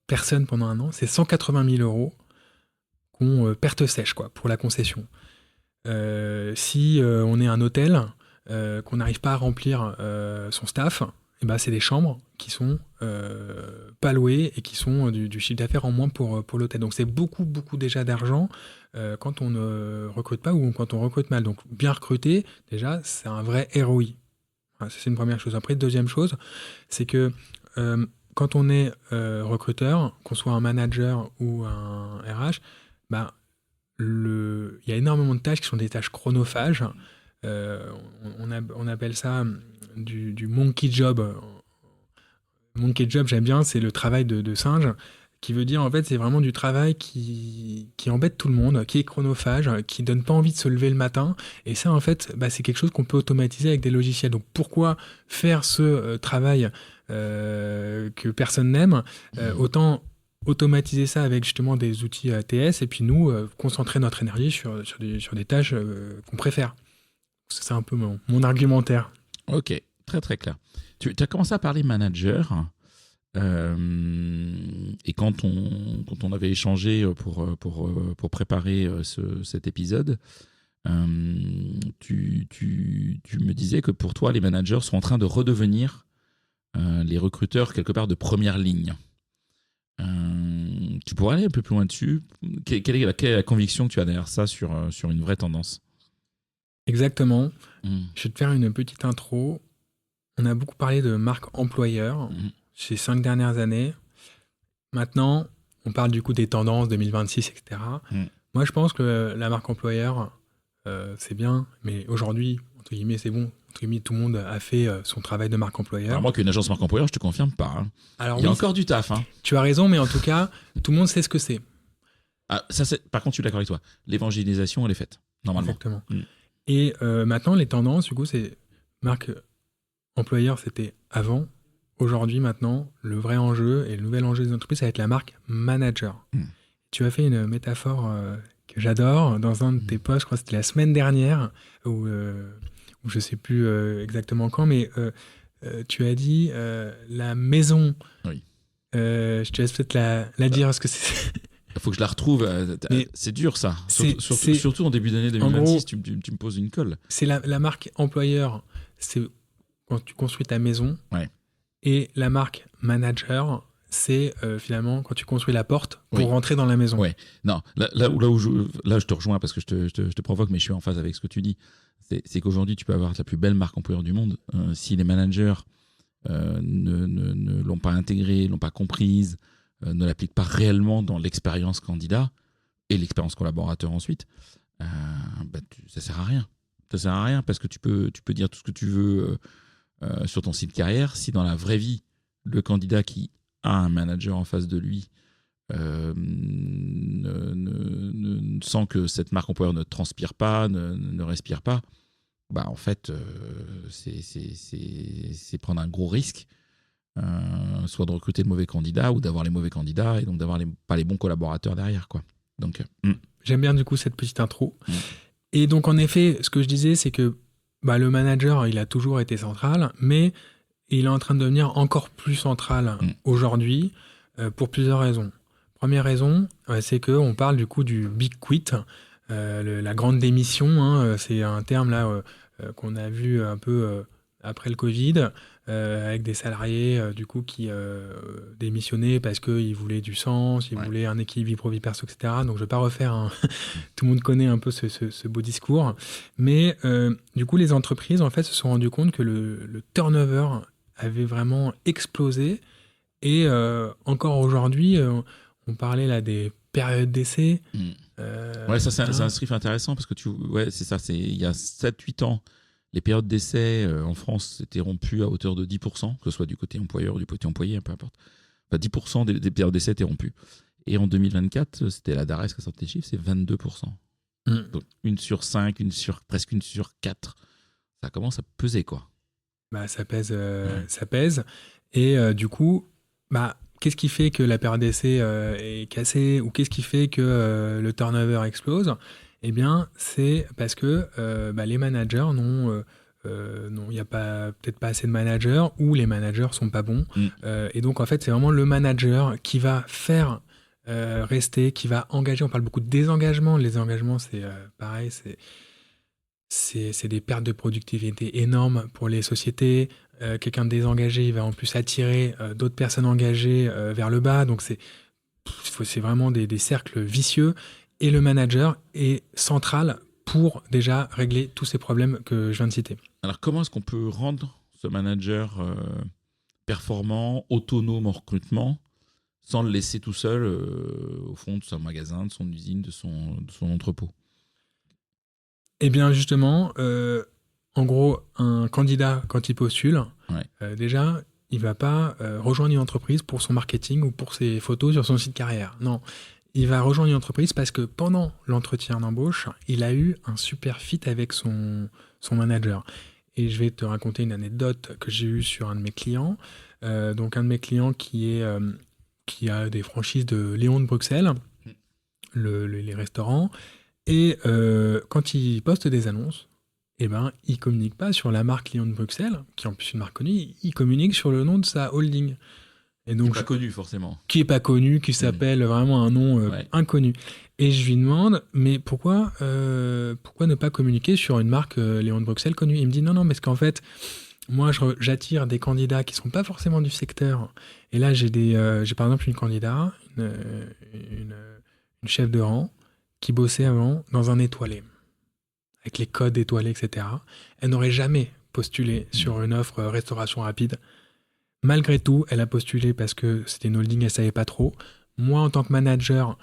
personne pendant un an, c'est 180 000 € perte sèche quoi, pour la concession. Si on est un hôtel, qu'on n'arrive pas à remplir son staff, et ben c'est des chambres qui sont pas louées et qui sont du chiffre d'affaires en moins pour l'hôtel. Donc c'est beaucoup déjà d'argent quand on ne recrute pas ou quand on recrute mal. Donc bien recruter, déjà, c'est un vrai ROI. Enfin, c'est une première chose. Après, deuxième chose, c'est que quand on est recruteur, qu'on soit un manager ou un RH, bah, il y a énormément de tâches qui sont des tâches chronophages. On appelle ça du monkey job. Monkey job, j'aime bien, c'est le travail de singe, qui veut dire en fait c'est vraiment du travail qui embête tout le monde, qui est chronophage, qui donne pas envie de se lever le matin. Et ça en fait, c'est quelque chose qu'on peut automatiser avec des logiciels. Donc pourquoi faire ce travail que personne n'aime, autant automatiser ça avec justement des outils ATS et puis nous concentrer notre énergie sur des tâches qu'on préfère. C'est un peu mon argumentaire. Ok, très clair. Tu as commencé à parler manager et quand on avait échangé pour préparer cet épisode, tu me disais que pour toi les managers sont en train de redevenir les recruteurs quelque part de première ligne. Tu pourrais aller un peu plus loin dessus? Quelle est la conviction que tu as derrière ça sur une vraie tendance? Exactement. Je vais te faire une petite intro. On a beaucoup parlé de marque employeur ces 5 dernières années. Maintenant, on parle du coup des tendances 2026, etc. Moi, je pense que la marque employeur, c'est bien, mais aujourd'hui, entre guillemets, c'est bon. entre guillemets, tout le monde a fait son travail de marque employeur. Alors moi, qu'une agence marque employeur, je te confirme pas. Hein. Alors, il y a encore du taf. Hein. Tu as raison, mais en tout cas, tout le monde sait ce que c'est. Ah, par contre, je suis d'accord avec toi. L'évangélisation, elle est faite, normalement. Exactement. Et maintenant, les tendances, du coup, c'est marque employeur, c'était avant. Aujourd'hui, maintenant, le vrai enjeu et le nouvel enjeu des entreprises, ça va être la marque manager. Tu as fait une métaphore que j'adore dans un de tes posts, je crois que c'était la semaine dernière, où je ne sais plus exactement quand, mais tu as dit la maison. Oui. Je te laisse peut-être la dire, parce que c'est... Il faut que je la retrouve. C'est dur, ça. Surtout en début d'année 2026, en gros, tu me poses une colle. C'est la marque employeur, c'est quand tu construis ta maison. Ouais. Et la marque manager, c'est finalement quand tu construis la porte pour rentrer dans la maison. Ouais. Non, là où je te rejoins parce que je te provoque, mais je suis en phase avec ce que tu dis. C'est qu'aujourd'hui, tu peux avoir la plus belle marque employeur du monde. Si les managers ne l'ont pas intégrée, l'ont pas comprise, ne l'appliquent pas réellement dans l'expérience candidat et l'expérience collaborateur ensuite, ça sert à rien. Ça sert à rien parce que tu peux dire tout ce que tu veux sur ton site carrière. Si dans la vraie vie, le candidat qui a un manager en face de lui sent que cette marque employeur ne transpire pas, ne respire pas, en fait, c'est prendre un gros risque, soit de recruter le mauvais candidat ou d'avoir les mauvais candidats et donc d'avoir pas les bons collaborateurs derrière, quoi. Donc, J'aime bien du coup cette petite intro. Et donc en effet, ce que je disais, c'est que le manager, il a toujours été central, mais il est en train de devenir encore plus central aujourd'hui pour plusieurs raisons. Première raison, c'est qu'on parle du coup du Big Quit, la grande démission. Hein, c'est un terme là qu'on a vu un peu après le Covid, avec des salariés du coup qui démissionnaient parce qu'ils voulaient du sens, ils voulaient un équilibre vie pro-vie perso, etc. Donc je ne vais pas refaire tout le monde connaît un peu ce beau discours. Mais du coup, les entreprises en fait se sont rendues compte que le turnover avait vraiment explosé. Et encore aujourd'hui, on parlait là des périodes d'essai. Ça c'est un chiffre intéressant parce que c'est ça, il y a 7-8 ans, les périodes d'essai en France étaient rompues à hauteur de 10%, que ce soit du côté employeur ou du côté employé, peu importe. 10% des périodes d'essai étaient rompues. Et en 2024, c'était la DARES qui a sorti les chiffres, c'est 22%. Donc 1 sur 5, presque 1 sur 4. Ça commence à peser, quoi. Ça pèse. Ça pèse. Et du coup, qu'est-ce qui fait que la période d'essai est cassée, ou qu'est-ce qui fait que le turnover explose ? Eh bien, c'est parce que les managers il n'y a peut-être pas assez de managers, ou les managers sont pas bons. Et donc, en fait, c'est vraiment le manager qui va faire rester, qui va engager. On parle beaucoup de désengagement. Les engagements, c'est pareil, c'est des pertes de productivité énormes pour les sociétés. Quelqu'un de désengagé, il va en plus attirer d'autres personnes engagées vers le bas. Donc, c'est vraiment des cercles vicieux. Et le manager est central pour déjà régler tous ces problèmes que je viens de citer. Alors, comment est-ce qu'on peut rendre ce manager performant, autonome en recrutement, sans le laisser tout seul au fond de son magasin, de son usine, de son entrepôt ? Eh bien, justement, en gros, un candidat, quand il postule, déjà, il ne va pas rejoindre une entreprise pour son marketing ou pour ses photos sur son site carrière. Non. Il va rejoindre une entreprise parce que pendant l'entretien d'embauche, il a eu un super fit avec son manager. Et je vais te raconter une anecdote que j'ai eue sur un de mes clients. Donc un de mes clients qui a des franchises de Léon de Bruxelles, les restaurants. Et quand il poste des annonces, il ne communique pas sur la marque Léon de Bruxelles, qui est en plus une marque connue, il communique sur le nom de sa holding. Et donc, qui n'est pas connu, forcément. Qui n'est pas connu, qui s'appelle vraiment un nom inconnu. Et je lui demande, mais pourquoi ne pas communiquer sur une marque Léon de Bruxelles connue ? Il me dit, non, parce qu'en fait, moi, j'attire des candidats qui ne sont pas forcément du secteur. Et là, j'ai par exemple une candidate, une chef de rang, qui bossait avant dans un étoilé, avec les codes étoilés, etc. Elle n'aurait jamais postulé sur une offre restauration rapide. Malgré tout, elle a postulé parce que c'était une holding, elle ne savait pas trop. Moi, en tant que manager,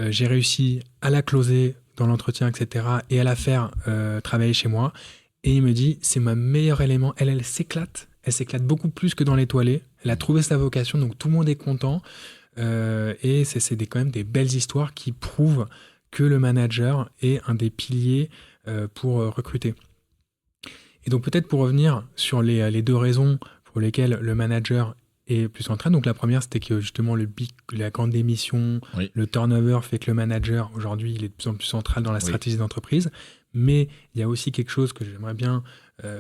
j'ai réussi à la closer dans l'entretien, etc. et à la faire travailler chez moi. Et il me dit, c'est mon meilleur élément. Elle s'éclate. Elle s'éclate beaucoup plus que dans l'étoilé. Elle a trouvé sa vocation, donc tout le monde est content. Et c'est quand même des belles histoires qui prouvent que le manager est un des piliers pour recruter. Et donc peut-être pour revenir sur les deux raisons pour lesquelles le manager est plus central. Donc la première, c'était que justement la grande démission, le turnover fait que le manager, aujourd'hui, il est de plus en plus central dans la stratégie d'entreprise. Mais il y a aussi quelque chose que j'aimerais bien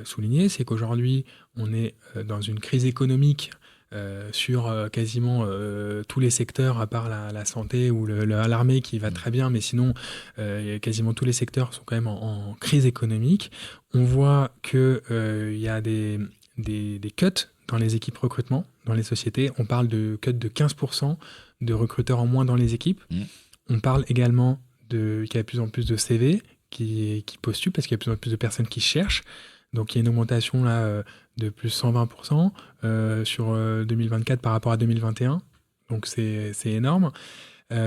souligner, c'est qu'aujourd'hui, on est dans une crise économique sur quasiment tous les secteurs, à part la santé ou l'armée qui va très bien, mais sinon, quasiment tous les secteurs sont quand même en crise économique. On voit qu'il y a des cuts dans les équipes recrutement, dans les sociétés. On parle de cuts de 15% de recruteurs en moins dans les équipes. On parle également qu'il y a de plus en plus de CV qui postulent parce qu'il y a de plus en plus de personnes qui cherchent. Donc il y a une augmentation là de plus 120% sur 2024 par rapport à 2021. Donc c'est énorme.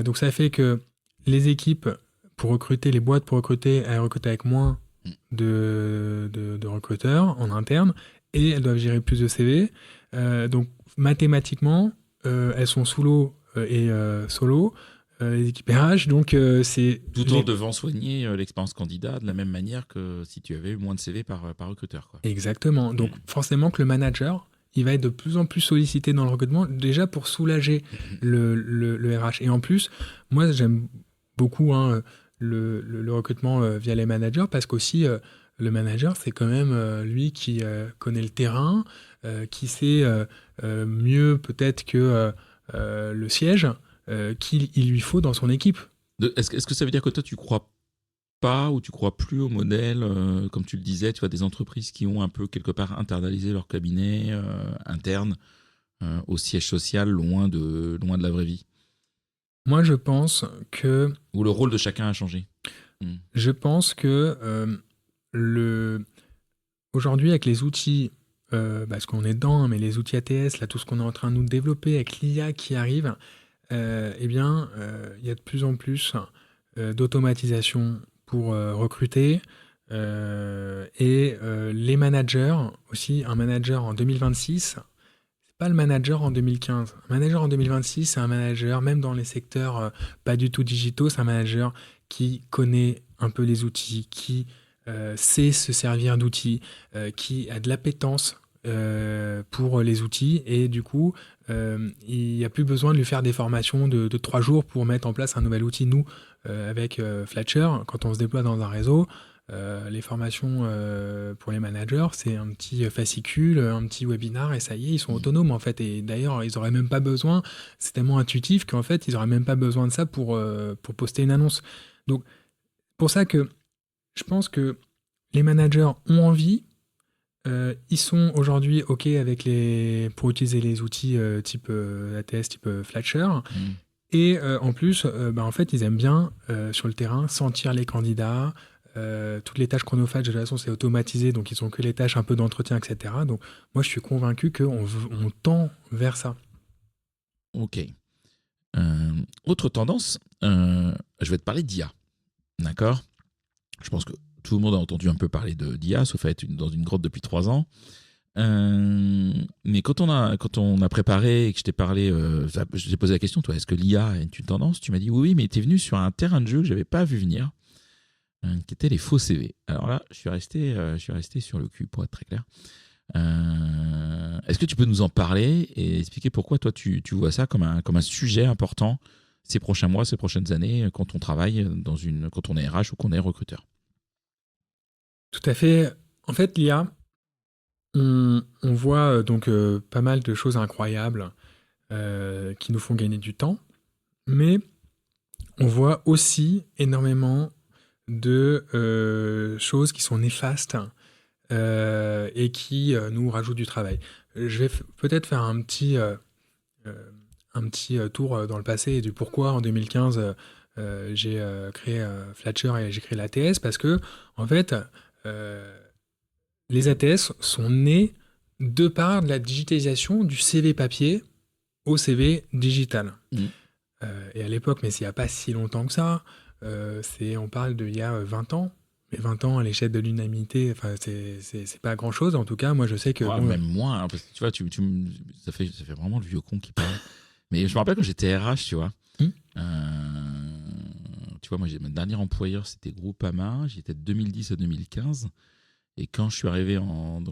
Donc ça fait que les équipes pour recruter, les boîtes pour recruter, elles recrutent avec moins de recruteurs en interne et elles doivent gérer plus de CV. Donc mathématiquement, elles sont sous l'eau et solo. Les équipes RH, donc c'est... Tout en devant soigner l'expérience candidat de la même manière que si tu avais eu moins de CV par recruteur, quoi. Exactement. Donc forcément que le manager, il va être de plus en plus sollicité dans le recrutement, déjà pour soulager le RH. Et en plus, moi j'aime beaucoup le recrutement via les managers, parce qu'aussi le manager, c'est quand même lui qui connaît le terrain, qui sait mieux peut-être que le siège, qu'il lui faut dans son équipe. Est-ce que ça veut dire que toi, tu crois pas ou tu crois plus au modèle, comme tu le disais, tu vois, des entreprises qui ont un peu quelque part internalisé leur cabinet interne au siège social, loin de la vraie vie? Moi, je pense que... Ou le rôle de chacun a changé. Je pense que aujourd'hui, avec les outils, parce qu'on est dedans, mais les outils ATS, là, tout ce qu'on est en train de nous développer, avec l'IA qui arrive, eh bien, il y a de plus en plus d'automatisation pour recruter. Et les managers, aussi, un manager en 2026, c'est pas le manager en 2015. Un manager en 2026, c'est un manager, même dans les secteurs pas du tout digitaux, c'est un manager qui connaît un peu les outils, qui sait se servir d'outils, qui a de l'appétence pour les outils, et du coup il n'y a plus besoin de lui faire des formations de 3 jours pour mettre en place un nouvel outil. Nous, avec Fletcher, quand on se déploie dans un réseau, les formations pour les managers, c'est un petit fascicule, un petit webinar, et ça y est, ils sont autonomes en fait. Et d'ailleurs, ils n'auraient même pas besoin, c'est tellement intuitif qu'en fait, ils n'auraient même pas besoin de ça pour poster une annonce. Donc, pour ça que je pense que les managers ont envie. Ils sont aujourd'hui OK pour utiliser les outils type ATS, type Fletcher. Et en plus, en fait, ils aiment bien, sur le terrain, sentir les candidats. Toutes les tâches chronophages, de toute façon, c'est automatisé, donc ils n'ont que les tâches un peu d'entretien, etc. Donc moi, je suis convaincu qu'on tend vers ça. Ok. Autre tendance, je vais te parler d'IA. D'accord ? Je pense que tout le monde a entendu un peu parler d'IA, sauf à être dans une grotte depuis 3 ans. Mais quand on a préparé et que je t'ai parlé, je t'ai posé la question, toi, est-ce que l'IA est une tendance ? Tu m'as dit oui, mais tu es venu sur un terrain de jeu que je n'avais pas vu venir, qui était les faux CV. Alors là, je suis resté sur le cul, pour être très clair. Est-ce que tu peux nous en parler et expliquer pourquoi toi tu vois ça comme un sujet important ces prochains mois, ces prochaines années, quand on travaille quand on est RH ou qu'on est recruteur? Tout à fait. En fait, l'IA, on voit donc pas mal de choses incroyables qui nous font gagner du temps, mais on voit aussi énormément de choses qui sont néfastes et qui nous rajoutent du travail. Je vais peut-être faire un petit tour dans le passé et du pourquoi en 2015 j'ai créé Fletcher et j'ai créé l'ATS, parce que en fait les ATS sont nés de par de la digitalisation du CV papier au CV digital. Et à l'époque, mais il n'y a pas si longtemps que ça, on parle d'il y a 20 ans, Mais 20 ans à l'échelle de l'unanimité, enfin, c'est pas grand-chose. En tout cas, moi, je sais que... Ouais, bon, même moins, hein, parce que tu vois, ça fait vraiment le vieux con qui parle. Mais je me rappelle quand j'étais RH, tu vois. Hmm. Tu vois, moi, mon dernier employeur, c'était Groupama. J'y étais de 2010 à 2015. Et quand je suis arrivé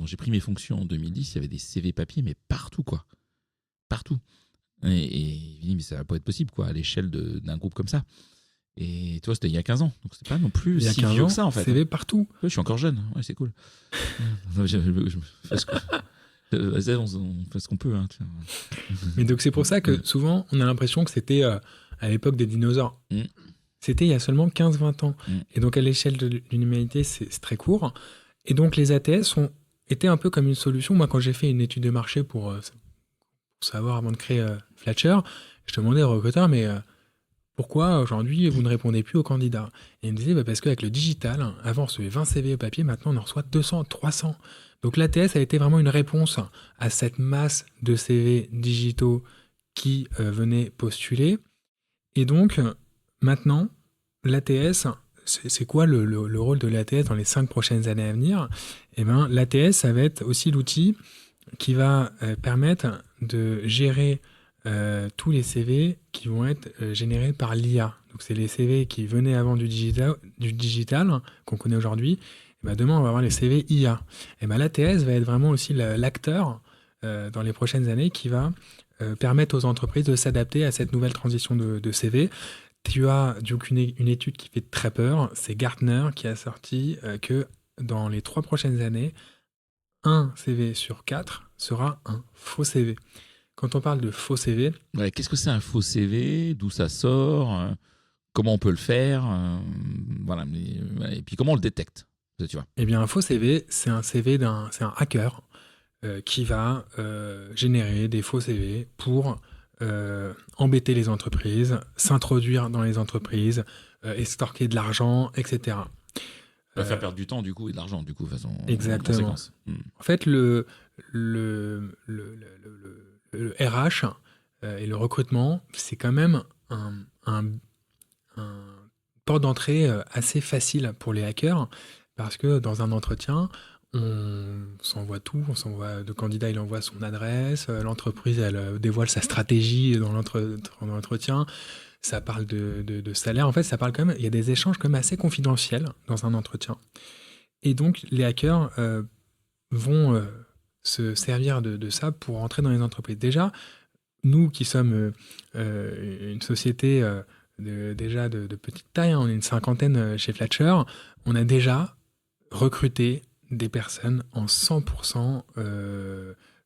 j'ai pris mes fonctions en 2010, il y avait des CV papier, mais partout, quoi. Partout. Et il dit, mais ça va pas être possible, quoi, à l'échelle d'un groupe comme ça. Et tu vois, c'était il y a 15 ans. Donc, c'est pas non plus il y a si 15 vieux ans, que ça, en fait. CV partout. Ouais, je suis encore jeune. Ouais, c'est cool. Je fais ce on fait ce qu'on peut. Hein, Mais donc, c'est pour ça que souvent, on a l'impression que c'était à l'époque des dinosaures. Mm. C'était il y a seulement 15-20 ans. Mm. Et donc, à l'échelle de l'humanité, c'est très court. Et donc, les ATS ont été un peu comme une solution. Moi, quand j'ai fait une étude de marché pour savoir avant de créer Flatcher, je demandais au recruteur, mais pourquoi aujourd'hui vous ne répondez plus aux candidats? Et il me disait, parce qu'avec le digital, avant on recevait 20 CV au papier, maintenant on en reçoit 200, 300. Donc l'ATS a été vraiment une réponse à cette masse de CV digitaux qui venaient postuler. Et donc, maintenant, l'ATS, c'est quoi le rôle de l'ATS dans les 5 prochaines années à venir? Eh bien, l'ATS, ça va être aussi l'outil qui va permettre de gérer tous les CV qui vont être générés par l'IA. Donc, c'est les CV qui venaient avant du digital qu'on connaît aujourd'hui. Et ben, demain, on va avoir les CV IA. Et ben, l'ATS va être vraiment aussi l'acteur dans les prochaines années qui va permettre aux entreprises de s'adapter à cette nouvelle transition de CV. Tu as donc une étude qui fait très peur, c'est Gartner qui a sorti que dans les 3 prochaines années, un CV sur 4 sera un faux CV. Quand on parle de faux CV... Ouais, qu'est-ce que c'est un faux CV? D'où ça sort? Comment on peut le faire? Voilà, et puis comment on le détecte? Tu vois. Eh bien, un faux CV, c'est un CV c'est un hacker qui va générer des faux CV pour embêter les entreprises, s'introduire dans les entreprises, extorquer de l'argent, etc. Ça va faire perdre du temps du coup et de l'argent du coup, de façon Exactement. En fait, le RH et le recrutement, c'est quand même un port d'entrée assez facile pour les hackers parce que dans un entretien, on s'envoie tout, le candidat il envoie son adresse, l'entreprise elle dévoile sa stratégie dans l'entretien, ça parle de salaire, en fait ça parle quand même, il y a des échanges quand même assez confidentiels dans un entretien. Et donc les hackers vont se servir de ça pour rentrer dans les entreprises. Déjà, nous qui sommes une société déjà de petite taille, hein, on est une 50aine chez Flatcher, on a déjà recruté des personnes en 100%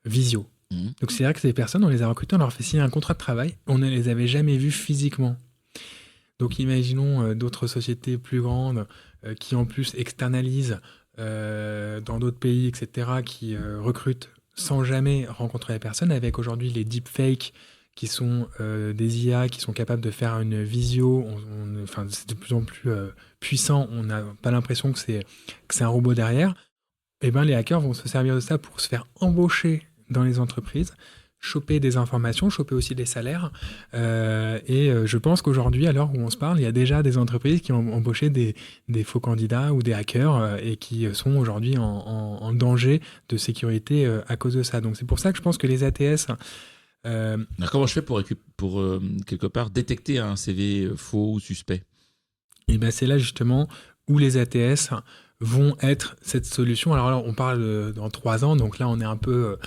visio. Donc c'est vrai que ces personnes, on les a recrutées, on leur fait signer un contrat de travail, on ne les avait jamais vues physiquement. Donc imaginons d'autres sociétés plus grandes qui en plus externalisent dans d'autres pays, etc., qui recrutent sans jamais rencontrer les personnes, avec aujourd'hui les deepfakes qui sont des IA qui sont capables de faire une visio, enfin, c'est de plus en plus puissant, on n'a pas l'impression que c'est un robot derrière. Et ben, les hackers vont se servir de ça pour se faire embaucher dans les entreprises, choper des informations, choper aussi des salaires. Et je pense qu'aujourd'hui, à l'heure où on se parle, il y a déjà des entreprises qui ont embauché des faux candidats ou des hackers et qui sont aujourd'hui en danger de sécurité à cause de ça. Donc c'est pour ça que je pense que les ATS... Comment je fais pour quelque part détecter un CV faux ou suspect? Et ben c'est là justement où les ATS vont être cette solution. Alors là, on parle dans 3 ans, donc là on est un peu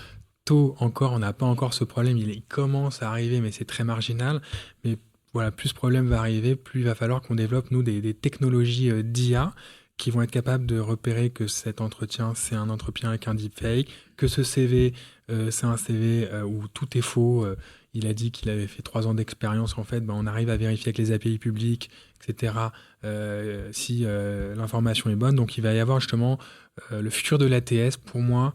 tôt encore, on n'a pas encore ce problème, il commence à arriver, mais c'est très marginal. Mais voilà, plus ce problème va arriver, plus il va falloir qu'on développe, nous, des technologies d'IA qui vont être capables de repérer que cet entretien, c'est un entretien avec un deepfake, que ce CV, c'est un CV où tout est faux. Il a dit qu'il avait fait 3 ans d'expérience. En fait, ben, on arrive à vérifier avec les API publics, etc., si l'information est bonne. Donc, il va y avoir justement le futur de l'ATS, pour moi,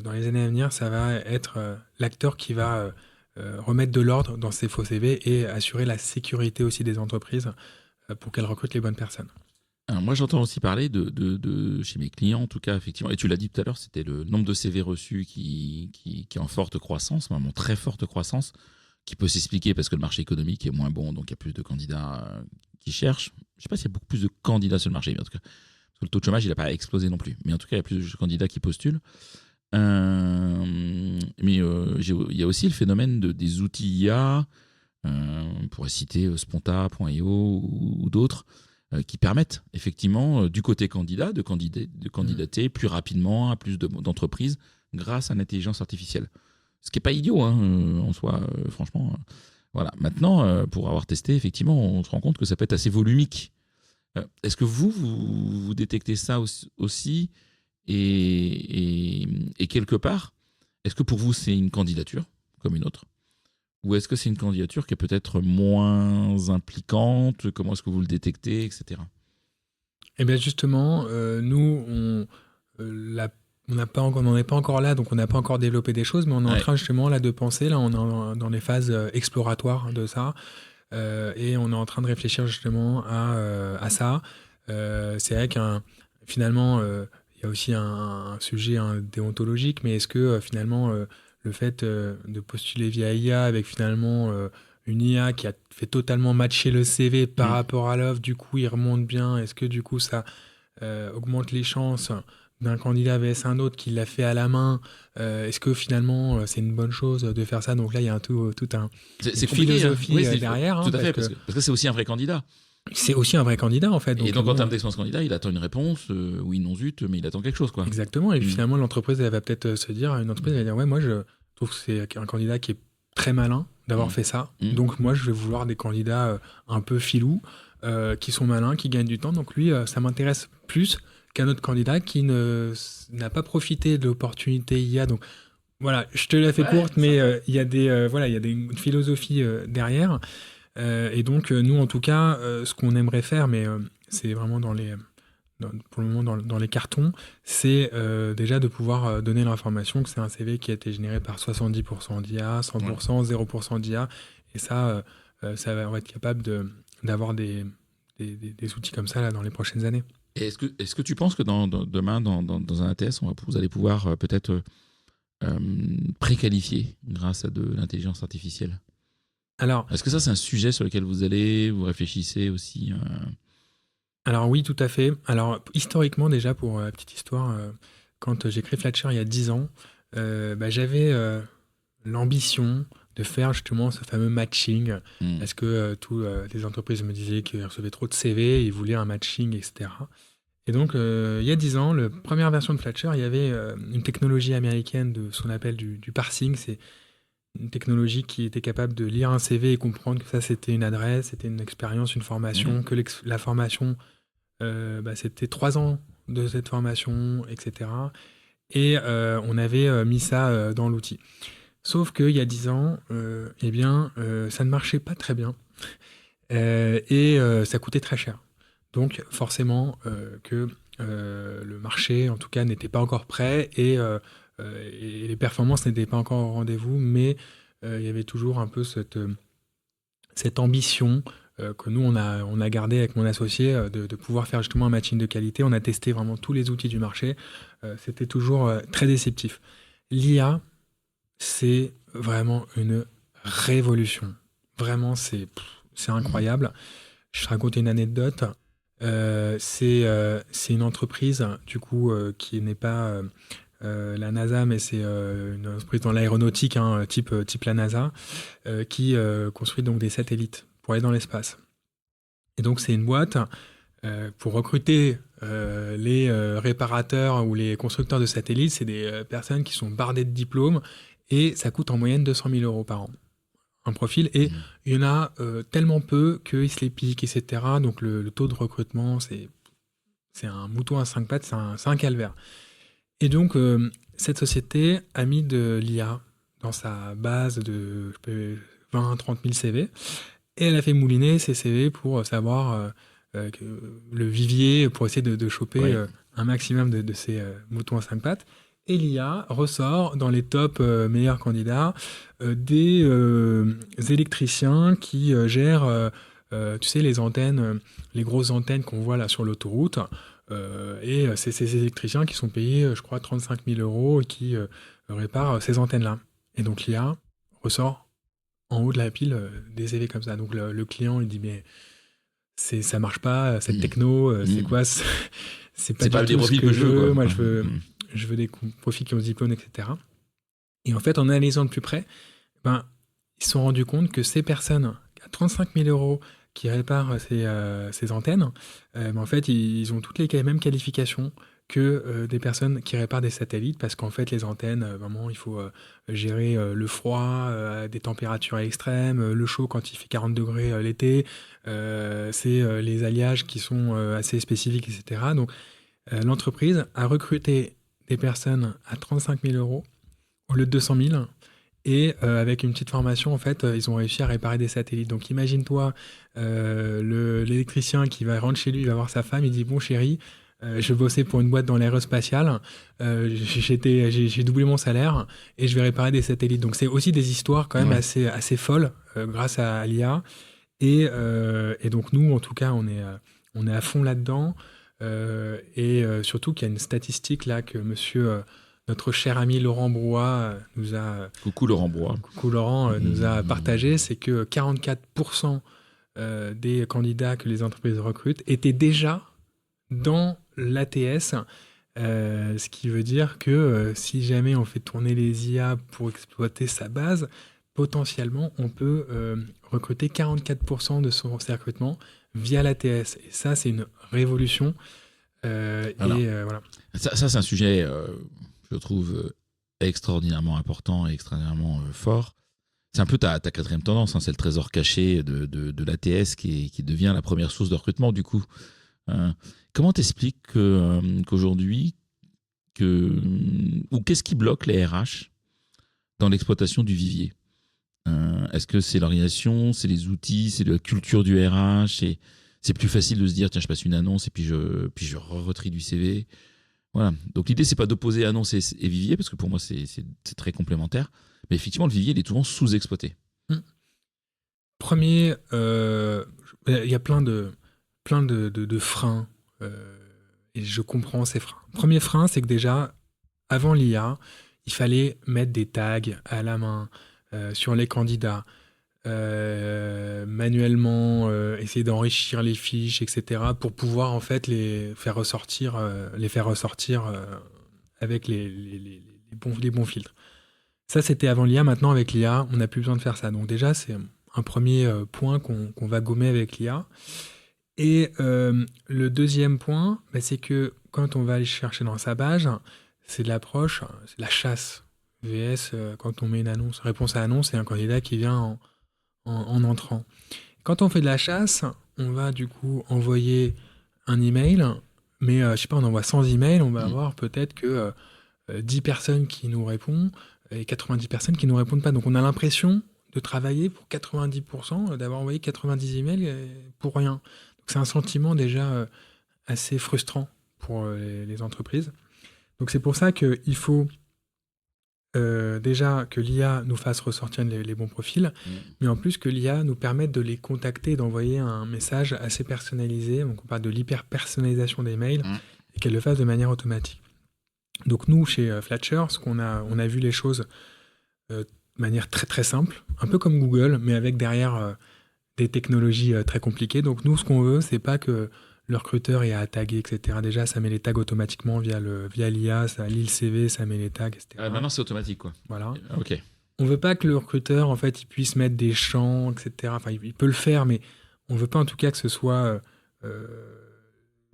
dans les années à venir, ça va être l'acteur qui va remettre de l'ordre dans ces faux CV et assurer la sécurité aussi des entreprises pour qu'elles recrutent les bonnes personnes. Alors moi, j'entends aussi parler de chez mes clients, en tout cas, effectivement, et tu l'as dit tout à l'heure, c'était le nombre de CV reçus qui est en forte croissance, vraiment très forte croissance, qui peut s'expliquer parce que le marché économique est moins bon, donc il y a plus de candidats qui cherchent. Je ne sais pas s'il y a beaucoup plus de candidats sur le marché, mais en tout cas, Le taux de chômage, il n'a pas explosé non plus. Mais en tout cas, il y a plus de candidats qui postulent. Mais il y a aussi le phénomène des outils IA, on pourrait citer Sponta.io ou d'autres, qui permettent effectivement, du côté candidat, de candidater plus rapidement à plus d'entreprises grâce à l'intelligence artificielle. Ce qui n'est pas idiot en soi, franchement. Voilà. Maintenant, pour avoir testé, effectivement, on se rend compte que ça peut être assez volumique. Est-ce que vous détectez ça aussi et quelque part, est-ce que pour vous, c'est une candidature comme une autre? Ou est-ce que c'est une candidature qui est peut-être moins impliquante? Comment est-ce que vous le détectez, etc. Eh bien justement, nous, on n'en est pas encore là, donc on n'a pas encore développé des choses, mais on est en train justement là de penser, là on est dans les phases exploratoires de ça, et on est en train de réfléchir justement à ça. C'est vrai finalement, il y a aussi un sujet déontologique, mais est-ce que finalement le fait de postuler via IA avec finalement une IA qui a fait totalement matcher le CV par rapport à l'offre, du coup il remonte bien, est-ce que du coup ça augmente les chances d'un candidat vs un autre qui l'a fait à la main, est-ce que finalement c'est une bonne chose de faire ça? Donc là il y a une philosophie derrière. Tout à fait, parce que c'est aussi un vrai candidat. C'est aussi un vrai candidat en fait. Et donc en termes d'expérience candidat, il attend une réponse, oui, non zut, mais il attend quelque chose, quoi. Exactement, et finalement l'entreprise elle va peut-être se dire, ouais, moi je trouve que c'est un candidat qui est très malin d'avoir fait ça, donc moi je vais vouloir des candidats un peu filous, qui sont malins, qui gagnent du temps, donc lui ça m'intéresse plus qu'un autre candidat qui n'a pas profité de l'opportunité IA. Donc voilà, je te la fais courte, mais il y a une philosophie derrière. Et donc, nous, en tout cas, ce qu'on aimerait faire, mais c'est vraiment pour le moment dans les cartons, c'est déjà de pouvoir donner l'information que c'est un CV qui a été généré par 70% d'IA, 100%, 0% d'IA. Et ça, on va être capable d'avoir des outils comme ça là, dans les prochaines années. Et est-ce que tu penses que demain, dans un ATS, vous allez pouvoir peut-être préqualifier grâce à de l'intelligence artificielle? Alors, est-ce que ça, c'est un sujet sur lequel vous réfléchissez aussi Alors oui, tout à fait. Alors historiquement déjà, pour la petite histoire, quand j'ai créé Flatshare il y a 10 ans, j'avais l'ambition de faire justement ce fameux matching, parce que toutes les entreprises me disaient qu'ils recevaient trop de CV, ils voulaient un matching, etc. Et donc, il y a 10 ans, la première version de Flatshare, il y avait une technologie américaine de ce qu'on appelle du parsing. C'est une technologie qui était capable de lire un CV et comprendre que ça, c'était une adresse, c'était une expérience, une formation, que la formation, c'était 3 ans de cette formation, etc. Et on avait mis ça dans l'outil. Sauf qu'il y a 10 ans, ça ne marchait pas très bien. Et ça coûtait très cher. Donc forcément que le marché, en tout cas, n'était pas encore prêt et les performances n'étaient pas encore au rendez-vous, mais il y avait toujours un peu cette ambition que nous, on a gardé avec mon associé, de pouvoir faire justement un matching de qualité. On a testé vraiment tous les outils du marché. C'était toujours très déceptif. L'IA, c'est vraiment une révolution. Vraiment, c'est incroyable. Je te raconte une anecdote. C'est une entreprise, du coup, qui n'est pas la NASA, mais c'est une entreprise dans l'aéronautique, type la NASA, qui construit donc des satellites pour aller dans l'espace. Et donc, c'est une boîte pour recruter les réparateurs ou les constructeurs de satellites. C'est des personnes qui sont bardées de diplômes et ça coûte en moyenne 200 000 € par an. Un profil, et il y en a tellement peu qu'ils se les piquent, etc. Donc le taux de recrutement, c'est un mouton à 5 pattes, c'est un calvaire. Et donc cette société a mis de l'IA dans sa base de 20-30 000 CV, et elle a fait mouliner ces CV pour savoir le vivier, pour essayer de choper un maximum de ces moutons à 5 pattes. Et l'IA ressort dans les top meilleurs candidats des électriciens qui gèrent, tu sais, les antennes, les grosses antennes qu'on voit là sur l'autoroute. Et c'est ces électriciens qui sont payés, je crois, 35 000 € et qui réparent ces antennes-là. Et donc l'IA ressort en haut de la pile des CV comme ça. Donc le client, il dit, mais ça marche pas, cette techno, c'est quoi c'est pas des du tout ce profils que je veux. Moi, je veux des profils qui ont ce diplôme, etc. Et en fait, en analysant de plus près, ils se sont rendus compte que ces personnes à 35 000 € qui réparent ces antennes, en fait, ils ont toutes les mêmes qualifications que des personnes qui réparent des satellites, parce qu'en fait, les antennes, vraiment, il faut gérer le froid, des températures extrêmes, le chaud quand il fait 40 degrés l'été, c'est les alliages qui sont assez spécifiques, etc. Donc, l'entreprise a recruté des personnes à 35 000 € au lieu de 200 000. Et avec une petite formation, en fait, ils ont réussi à réparer des satellites. Donc imagine-toi l'électricien qui va rentrer chez lui, il va voir sa femme, il dit: bon chérie, je bossais pour une boîte dans l'aérospatiale, j'ai doublé mon salaire et je vais réparer des satellites. Donc c'est aussi des histoires quand même assez folles grâce à l'IA. Et donc nous, en tout cas, on est à fond là-dedans. Surtout qu'il y a une statistique là que monsieur... notre cher ami Laurent Brouat nous a... Coucou Laurent Brouat. Coucou Laurent nous a partagé, c'est que 44% des candidats que les entreprises recrutent étaient déjà dans l'ATS, ce qui veut dire que si jamais on fait tourner les IA pour exploiter sa base, potentiellement on peut recruter 44% de ses recrutements via l'ATS. Et ça, c'est une révolution. Voilà. Ça, c'est un sujet... je trouve extraordinairement important et extraordinairement fort. C'est un peu ta quatrième tendance, c'est le trésor caché de l'ATS qui devient la première source de recrutement du coup. Comment t'expliques qu'aujourd'hui, ou qu'est-ce qui bloque les RH dans l'exploitation du vivier? Est-ce que c'est l'organisation, c'est les outils, c'est la culture du RH, c'est plus facile de se dire tiens, je passe une annonce et puis je retrie du CV. Voilà. Donc l'idée, c'est pas d'opposer annonce et vivier, parce que pour moi, c'est très complémentaire. Mais effectivement, le vivier, il est souvent sous-exploité. Premier, il y a plein de freins, et je comprends ces freins. Premier frein, c'est que déjà, avant l'IA, il fallait mettre des tags à la main sur les candidats, manuellement essayer d'enrichir les fiches, etc., pour pouvoir en fait les faire ressortir avec les bons filtres. Ça, c'était avant l'IA. Maintenant, avec l'IA, on n'a plus besoin de faire ça. Donc déjà, c'est un premier point qu'on va gommer avec l'IA. Et le deuxième point, c'est que quand on va aller chercher dans sa base, c'est de l'approche, c'est de la chasse. VS, quand on met une annonce, réponse à annonce, c'est un candidat qui vient en entrant. Quand on fait de la chasse, on va du coup envoyer un email, mais je sais pas, on envoie 100 emails, on va avoir peut-être que 10 personnes qui nous répondent et 90 personnes qui nous répondent pas. Donc on a l'impression de travailler pour 90%, d'avoir envoyé 90 emails pour rien. Donc c'est un sentiment déjà assez frustrant pour les entreprises. Donc c'est pour ça qu'il faut déjà que l'IA nous fasse ressortir les bons profils, mais en plus que l'IA nous permette de les contacter, d'envoyer un message assez personnalisé. Donc on parle de l'hyper-personnalisation des mails, et qu'elle le fasse de manière automatique. Donc nous, chez Flatcher, on a vu les choses de manière très très simple, un peu comme Google, mais avec derrière des technologies très compliquées. Donc nous, ce qu'on veut, c'est pas que le recruteur ait à taguer, etc. Déjà, ça met les tags automatiquement via l'IA, ça lit le CV, ça met les tags, etc. Maintenant, c'est automatique, quoi. Voilà. Ok. On veut pas que le recruteur, en fait, il puisse mettre des champs, etc. Enfin, il peut le faire, mais on veut pas en tout cas que ce soit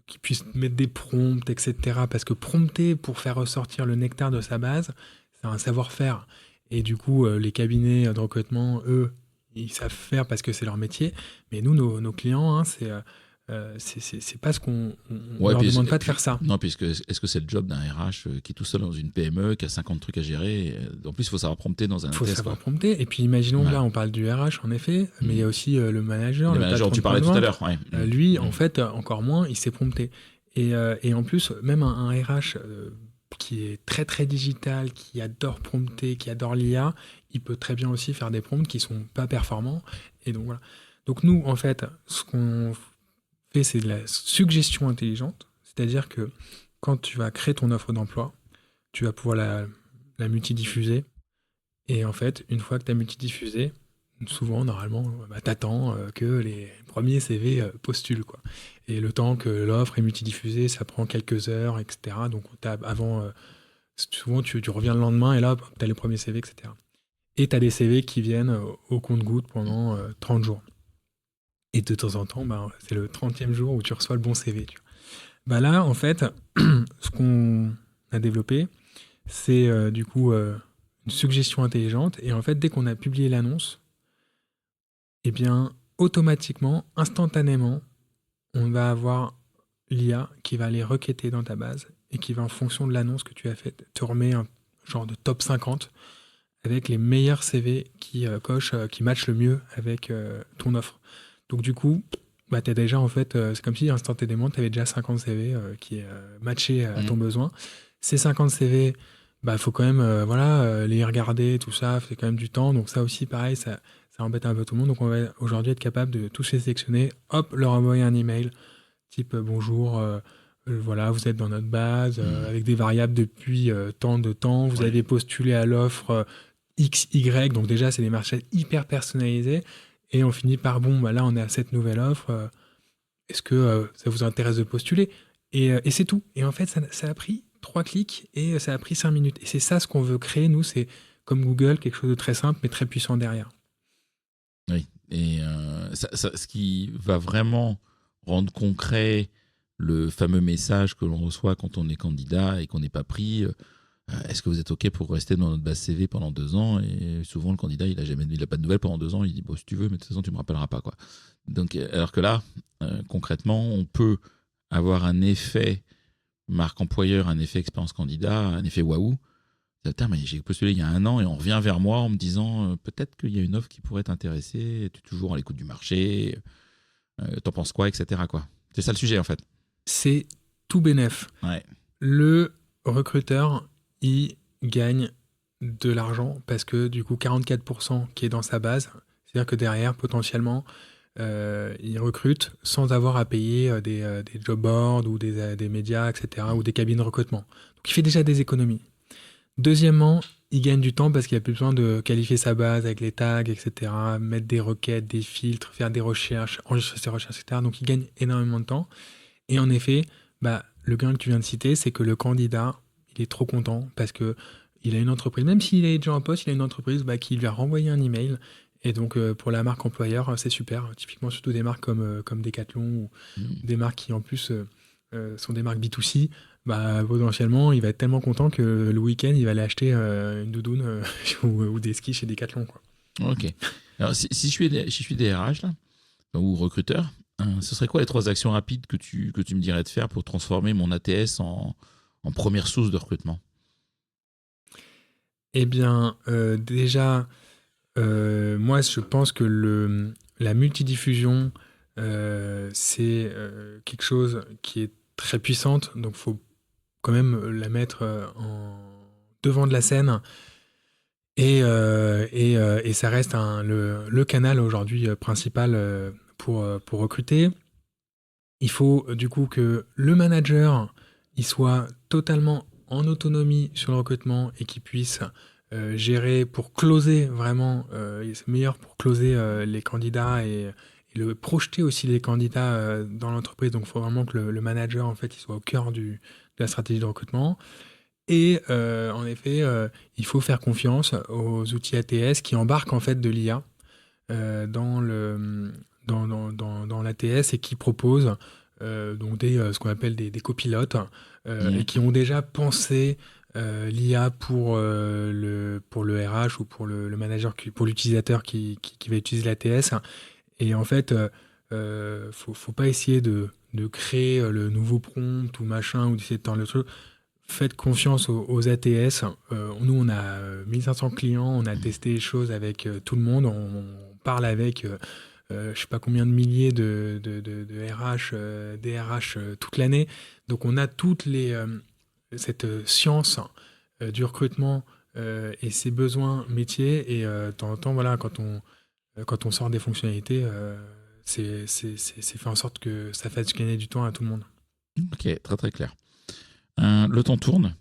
qu'il puisse mettre des prompts, etc. Parce que prompter pour faire ressortir le nectar de sa base, c'est un savoir-faire. Et du coup, les cabinets de recrutement, eux, ils savent faire parce que c'est leur métier. Mais nous, nos clients, c'est pas ce qu'on leur demande pas de faire ça. Non, puisque est-ce que c'est le job d'un RH qui est tout seul dans une PME, qui a 50 trucs à gérer? En plus, il faut savoir prompter dans un test. Il faut savoir prompter. Et puis, imaginons que là, on parle du RH, en effet, mais il y a aussi le manager. Le manager, tu parlais tout à l'heure. Ouais. Lui, en fait, encore moins, il sait prompter. Et en plus, même un RH qui est très, très digital, qui adore prompter, qui adore l'IA, il peut très bien aussi faire des prompts qui sont pas performants. Et donc, voilà. Donc, nous, en fait, ce qu'on fait, c'est de la suggestion intelligente, c'est-à-dire que quand tu vas créer ton offre d'emploi, tu vas pouvoir la multidiffuser, et en fait, une fois que tu as multidiffusé, souvent, normalement, t'attends que les premiers CV postulent, quoi. Et le temps que l'offre est multidiffusée, ça prend quelques heures, etc. Donc, souvent, tu reviens le lendemain et là, tu as les premiers CV, etc. Et tu as des CV qui viennent au compte-gouttes pendant 30 jours. Et de temps en temps, c'est le 30e jour où tu reçois le bon CV. Tu vois. Là, en fait, ce qu'on a développé, c'est du coup une suggestion intelligente. Et en fait, dès qu'on a publié l'annonce, eh bien, automatiquement, instantanément, on va avoir l'IA qui va aller requêter dans ta base et qui va, en fonction de l'annonce que tu as faite, te remet un genre de top 50 avec les meilleurs CV qui qui matchent le mieux avec ton offre. Donc du coup, t'as déjà en fait, c'est comme si instantanément, tu avais déjà 50 CV qui matchaient à ton besoin. Ces 50 CV, faut quand même les regarder, tout ça, c'est quand même du temps. Donc ça aussi, pareil, ça embête un peu tout le monde. Donc on va aujourd'hui être capable de tous les sélectionner, hop, leur envoyer un email, type bonjour, voilà, vous êtes dans notre base, avec des variables depuis tant de temps, vous avez postulé à l'offre X, Y, donc déjà c'est des marchés hyper personnalisés. Et on finit par, là on est à cette nouvelle offre, est-ce que ça vous intéresse de postuler et c'est tout. Et en fait, ça a pris 3 clics et ça a pris 5 minutes. Et c'est ça ce qu'on veut créer, nous, c'est comme Google, quelque chose de très simple mais très puissant derrière. Oui, et ce qui va vraiment rendre concret le fameux message que l'on reçoit quand on est candidat et qu'on n'est pas pris, est-ce que vous êtes OK pour rester dans notre base CV pendant 2 ans? Et souvent, le candidat, il a pas de nouvelles pendant 2 ans. Il dit, si tu veux, mais de toute façon, tu ne me rappelleras pas, quoi. Donc, alors que là, concrètement, on peut avoir un effet marque employeur, un effet expérience candidat, un effet waouh. Putain, mais j'ai postulé il y a 1 an et on revient vers moi en me disant peut-être qu'il y a une offre qui pourrait t'intéresser, tu es toujours à l'écoute du marché, t'en penses quoi, etc., quoi. C'est ça le sujet, en fait. C'est tout bénef. Ouais. Le recruteur, il gagne de l'argent parce que du coup 44% qui est dans sa base, c'est-à-dire que derrière potentiellement il recrute sans avoir à payer des job boards ou des médias, etc., ou des cabines de recrutement. Donc il fait déjà des économies. Deuxièmement, il gagne du temps parce qu'il n'a plus besoin de qualifier sa base avec les tags, etc., mettre des requêtes, des filtres, faire des recherches, enregistrer ses recherches, etc. Donc il gagne énormément de temps. Et en effet, le gain que tu viens de citer, c'est que le candidat, il est trop content parce que il a une entreprise, même s'il est déjà en poste, il a une entreprise qui lui a renvoyé un email. Et donc, pour la marque employeur, c'est super. Typiquement, surtout des marques comme Decathlon ou des marques qui, en plus, sont des marques B2C. Potentiellement, il va être tellement content que le week-end, il va aller acheter une doudoune ou des skis chez Decathlon, quoi. Ok. Alors, si je suis DRH, là, ou recruteur, ce serait quoi les 3 actions rapides que tu me dirais de faire pour transformer mon ATS en première source de recrutement? Eh bien, déjà, moi, je pense que la multidiffusion, c'est quelque chose qui est très puissante, donc il faut quand même la mettre devant de la scène. Et ça reste le canal aujourd'hui principal pour recruter. Il faut du coup que le manager il soit totalement en autonomie sur le recrutement et qu'il puisse gérer pour closer vraiment, c'est meilleur pour closer les candidats et le projeter aussi les candidats dans l'entreprise. Donc il faut vraiment que le manager en fait il soit au cœur de la stratégie de recrutement. Et en effet, il faut faire confiance aux outils ATS qui embarquent en fait de l'IA dans l'ATS et qui proposent donc ce qu'on appelle des copilotes et qui ont déjà pensé l'IA pour le RH ou pour le manager, pour l'utilisateur qui va utiliser l'ATS. Et en fait, faut pas essayer de créer le nouveau prompt ou machin ou d'essayer de tendre le truc. Faites confiance aux ATS. Nous, on a 1500 clients, on a testé les choses avec tout le monde, on parle avec je sais pas combien de milliers de RH, DRH toute l'année. Donc on a cette science du recrutement et ses besoins métiers. Et de temps en temps, voilà, quand on sort des fonctionnalités, c'est fait en sorte que ça fasse gagner du temps à tout le monde. Ok, très très clair. Le temps tourne.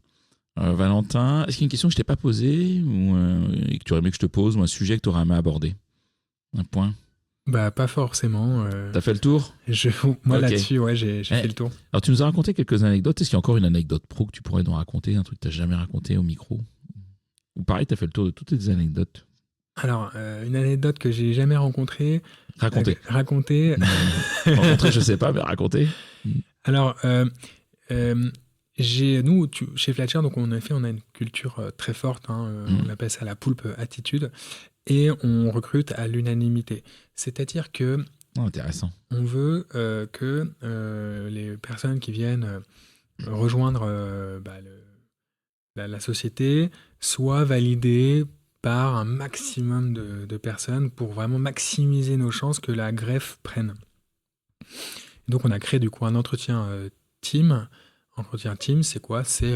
Valentin, est-ce qu'il y a une question que je t'ai pas posée ou et que tu aurais aimé que je te pose ou un sujet que tu aurais aimé aborder? Un point. Bah, pas forcément. T'as fait le tour? Moi, Ok. là-dessus, ouais, j'ai fait le tour. Alors, tu nous as raconté quelques anecdotes. Est-ce qu'il y a encore une anecdote pro que tu pourrais nous raconter? Un truc que tu n'as jamais raconté au micro? Ou pareil, tu as fait le tour de toutes tes anecdotes? Alors, une anecdote que j'ai jamais rencontrée. Raconter. Raconter. Rencontrer, je sais pas, mais raconter. Alors, nous, chez Flatshare, donc on a une culture très forte. On appelle ça la poulpe attitude. Et on recrute à l'unanimité. C'est-à-dire que Intéressant. on veut que les personnes qui viennent rejoindre la société soient validées par un maximum de personnes pour vraiment maximiser nos chances que la greffe prenne. Donc on a créé du coup un entretien team. Entretien team, c'est quoi? C'est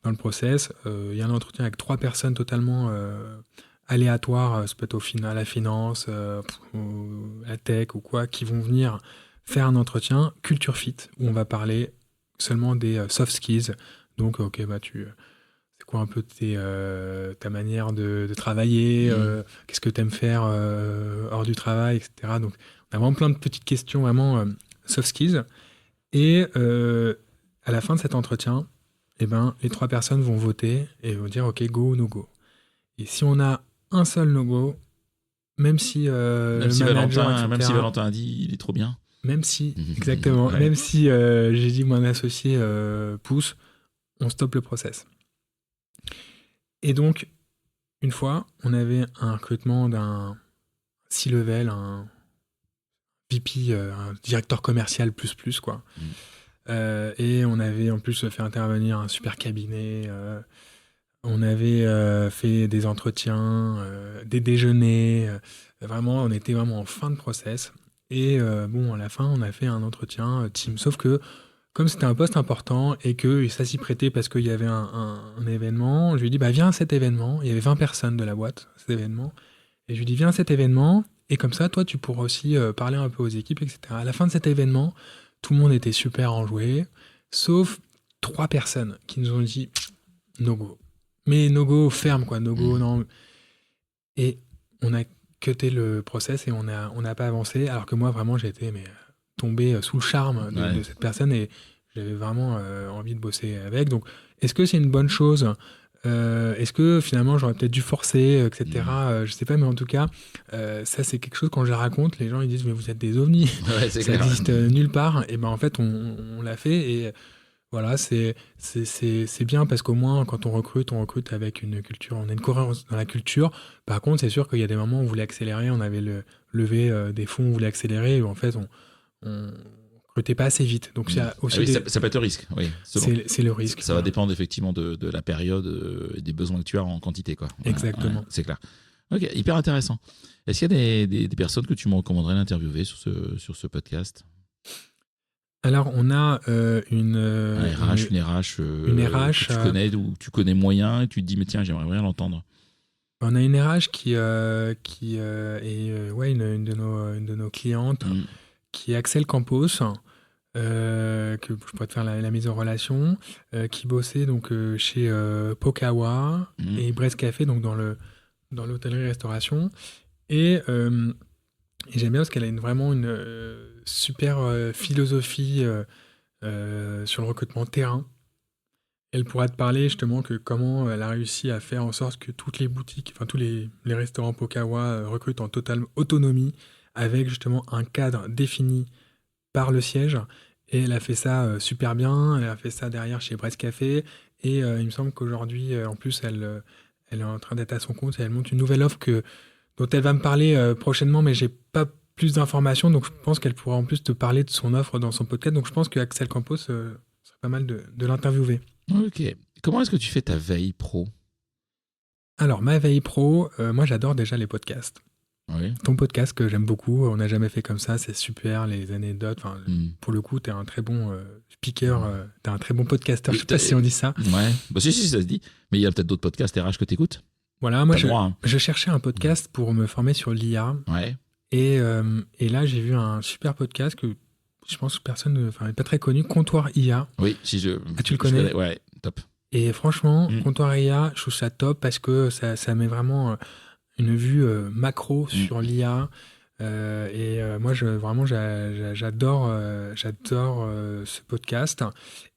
dans le process, il y a un entretien avec 3 personnes totalement aléatoires, ça peut être à la finance, la tech ou quoi, qui vont venir faire un entretien culture fit où on va parler seulement des soft skills. Donc, ok, c'est quoi un peu ta manière de travailler, qu'est-ce que tu aimes faire hors du travail, etc. Donc, on a vraiment plein de petites questions, vraiment soft skills. Et à la fin de cet entretien, les 3 personnes vont voter et vont dire ok, go ou no go. Et si on a un seul no-go, même si Valentin a dit il est trop bien. Même si, exactement, ouais. Même si j'ai dit que mon associé pousse, on stoppe le process. Et donc, une fois, on avait un recrutement d'un C-level, un VP, un directeur commercial plus, quoi. Et on avait en plus fait intervenir un super cabinet. On avait fait des entretiens, des déjeuners. Vraiment, on était vraiment en fin de process. Et à la fin, on a fait un entretien team. Sauf que, comme c'était un poste important et que ça s'y prêtait parce qu'il y avait un événement, je lui ai dit, viens à cet événement. Il y avait 20 personnes de la boîte, cet événement. Et je lui ai dit, viens à cet événement. Et comme ça, toi, tu pourras aussi parler un peu aux équipes, etc. À la fin de cet événement, tout le monde était super enjoué, sauf 3 personnes qui nous ont dit, no go. Mais no go ferme, quoi. No go, non. Et on a cuté le process et on n'a pas avancé. Alors que moi, vraiment, j'étais tombé sous le charme de cette personne et j'avais vraiment envie de bosser avec. Donc, est-ce que c'est une bonne chose? Est-ce que finalement, j'aurais peut-être dû forcer, etc. Je sais pas, mais en tout cas, ça, c'est quelque chose, quand je le raconte, les gens ils disent, mais vous êtes des ovnis. Ça n'existe nulle part. Et en fait, on l'a fait et. Voilà, c'est bien parce qu'au moins, quand on recrute avec une culture, on a une cohérence dans la culture. Par contre, c'est sûr qu'il y a des moments où on voulait accélérer, on avait levé des fonds, on voulait accélérer, et en fait, on recrutait pas assez vite. Donc, aussi ça peut être le risque, oui. C'est le risque. Ça va dépendre effectivement de la période et des besoins que tu as en quantité, quoi. Exactement. C'est clair. Ok, hyper intéressant. Est-ce qu'il y a des personnes que tu me recommanderais d'interviewer sur ce podcast? Alors, on a une RH que tu connais, ou tu connais moyen, et tu te dis, mais tiens, j'aimerais bien l'entendre. On a une RH qui est une de nos clientes, qui est Axel Campos, que je pourrais te faire la mise en relation, qui bossait donc chez Pokawa et Brest Café, donc dans l'hôtellerie-restauration. Et j'aime bien parce qu'elle a vraiment une super philosophie sur le recrutement terrain. Elle pourra te parler justement que comment elle a réussi à faire en sorte que toutes les boutiques, enfin tous les restaurants Pokawa recrutent en totale autonomie avec justement un cadre défini par le siège. Et elle a fait ça super bien. Elle a fait ça derrière chez Brest Café. Et il me semble qu'aujourd'hui, en plus, elle est en train d'être à son compte et elle monte une nouvelle offre dont elle va me parler prochainement, mais j'ai pas plus d'informations, donc je pense qu'elle pourra en plus te parler de son offre dans son podcast. Donc je pense qu'Axel Campos serait pas mal de l'interviewer. Ok. Comment est-ce que tu fais ta veille pro? Alors, ma veille pro, moi j'adore déjà les podcasts. Oui. Ton podcast que j'aime beaucoup, on n'a jamais fait comme ça, c'est super, les anecdotes. Pour le coup, t'es un très bon speaker, t'es un très bon podcasteur, je sais pas si on dit ça. Ouais, si, ça se dit. Mais il y a peut-être d'autres podcasts RH que t'écoutes. Voilà, moi je cherchais un podcast pour me former sur l'IA. Ouais. Et là, j'ai vu un super podcast que je pense que personne n'est pas très connu, Comptoir IA. Oui, tu le connais? Ouais, top. Et franchement, Comptoir IA, je trouve ça top parce que ça met vraiment une vue macro sur l'IA. Moi, j'adore ce podcast.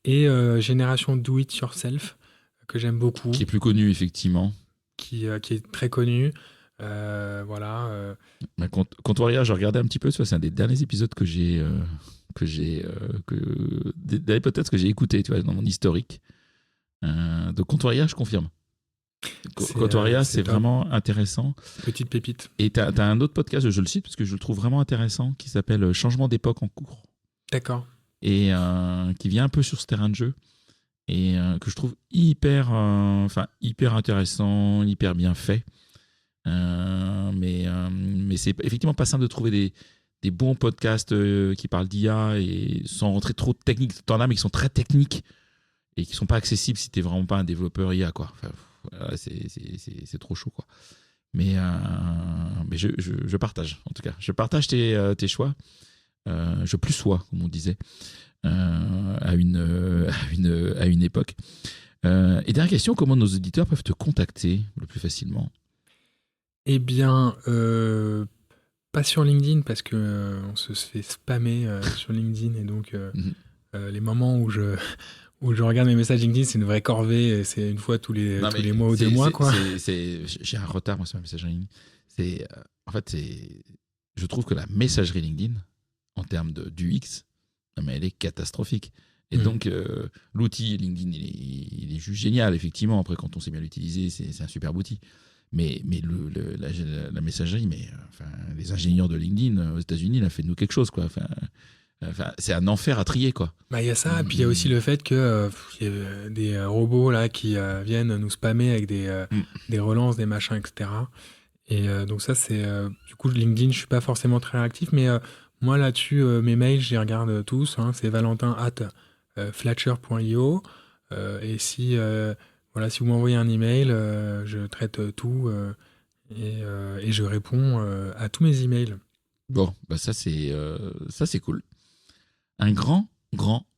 Et Génération Do It Yourself, que j'aime beaucoup. Qui est plus connu, effectivement. Qui est très connu. Voilà. Comptoiria, je regardais un petit peu, c'est un des derniers épisodes que j'ai des podcasts que j'ai écouté, tu vois, dans mon historique. Donc Comptoiria, je confirme. Comptoiria, c'est vraiment intéressant. Petite pépite. Et t'as un autre podcast, je le cite parce que je le trouve vraiment intéressant, qui s'appelle Changement d'époque en cours. D'accord. Et qui vient un peu sur ce terrain de jeu et que je trouve hyper intéressant, hyper bien fait. Mais c'est effectivement pas simple de trouver des bons podcasts qui parlent d'IA et sans rentrer trop de technique. T'en as, mais qui sont très techniques et qui sont pas accessibles si t'es vraiment pas un développeur IA, quoi. Enfin, c'est trop chaud, quoi. Mais je partage, en tout cas. Je partage tes choix. Je plus sois, comme on disait, à une époque. Et dernière question, comment nos auditeurs peuvent te contacter le plus facilement ? Eh bien, pas sur LinkedIn parce que on se fait spammer sur LinkedIn et donc les moments où je regarde mes messages LinkedIn, c'est une vraie corvée. Et c'est une fois tous les mois ou 2 mois, quoi. J'ai un retard moi sur ma messagerie LinkedIn. Je trouve que la messagerie LinkedIn, en termes d'UX, elle est catastrophique. Et donc, l'outil LinkedIn, il est juste génial, effectivement. Après, quand on sait bien l'utiliser, c'est un superbe outil. Mais la messagerie, les ingénieurs de LinkedIn aux États-Unis, il a fait de nous quelque chose, quoi. C'est un enfer à trier, quoi. Il y a ça, et puis il y a aussi le fait que y a des robots là qui viennent nous spammer avec des relances, des machins, etc. Et donc ça, c'est du coup LinkedIn, je suis pas forcément très réactif, mais moi là-dessus, mes mails, je les regarde tous. C'est valentin@flatcher.io. Et si vous m'envoyez un email, je traite tout et je réponds à tous mes emails. Bon, ça c'est cool. Un grand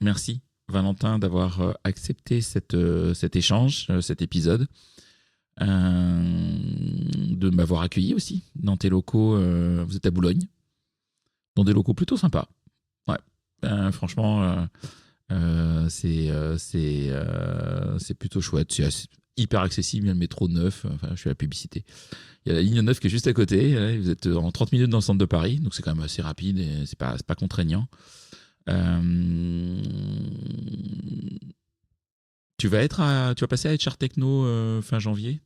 merci, Valentin, d'avoir accepté cet échange, cet épisode, de m'avoir accueilli aussi dans tes locaux. Vous êtes à Boulogne, dans des locaux plutôt sympas. Ouais, franchement, c'est plutôt chouette. C'est hyper accessible. Il y a le métro 9. Je fais la publicité. Il y a la ligne 9 qui est juste à côté. Vous êtes en 30 minutes dans le centre de Paris, donc c'est quand même assez rapide et c'est pas contraignant. Tu vas passer à HR Techno fin janvier?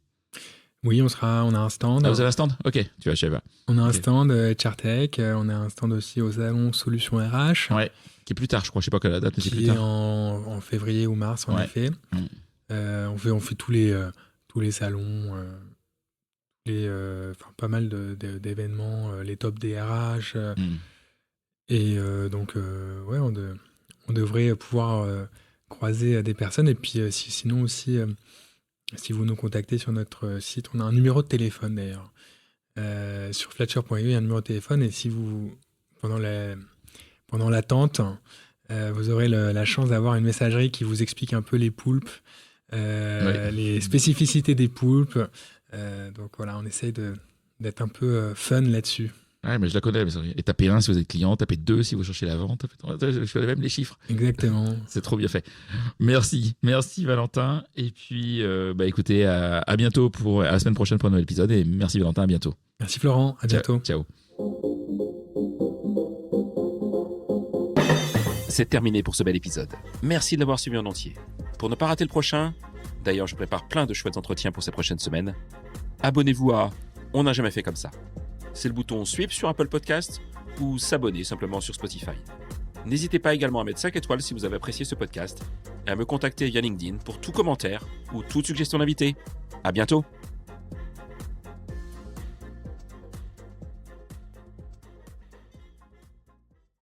Oui, on a un stand. Ah, vous avez un stand? Ok, tu vas chez Eva. On a un stand HR Tech, on a un stand aussi au salon Solutions RH. Ouais, qui est plus tard, je crois, je sais pas quelle la date, mais c'est plus qui tard. est en février ou mars, en effet. On fait tous les salons, pas mal d'événements, les top DRH. Et donc, on devrait pouvoir croiser des personnes. Et puis, sinon aussi, si vous nous contactez sur notre site, on a un numéro de téléphone d'ailleurs. Sur flatcher.io, il y a un numéro de téléphone. Et si vous, pendant l'attente, vous aurez la chance d'avoir une messagerie qui vous explique un peu les poulpes, les spécificités des poulpes. Donc voilà, on essaye d'être un peu fun là-dessus. Ouais, mais je la connais. Et tapez 1 si vous êtes client, tapez 2 si vous cherchez la vente. Je connais même les chiffres. Exactement. C'est trop bien fait. Merci Valentin. Et puis, écoutez, à bientôt à la semaine prochaine pour un nouvel épisode. Et merci Valentin, à bientôt. Merci Florent, à bientôt. Ciao. C'est terminé pour ce bel épisode. Merci de l'avoir suivi en entier. Pour ne pas rater le prochain, d'ailleurs je prépare plein de chouettes entretiens pour ces prochaines semaines, abonnez-vous à On n'a jamais fait comme ça. C'est le bouton Sweep sur Apple Podcast ou s'abonner simplement sur Spotify. N'hésitez pas également à mettre 5 étoiles si vous avez apprécié ce podcast et à me contacter via LinkedIn pour tout commentaire ou toute suggestion d'invité. À bientôt!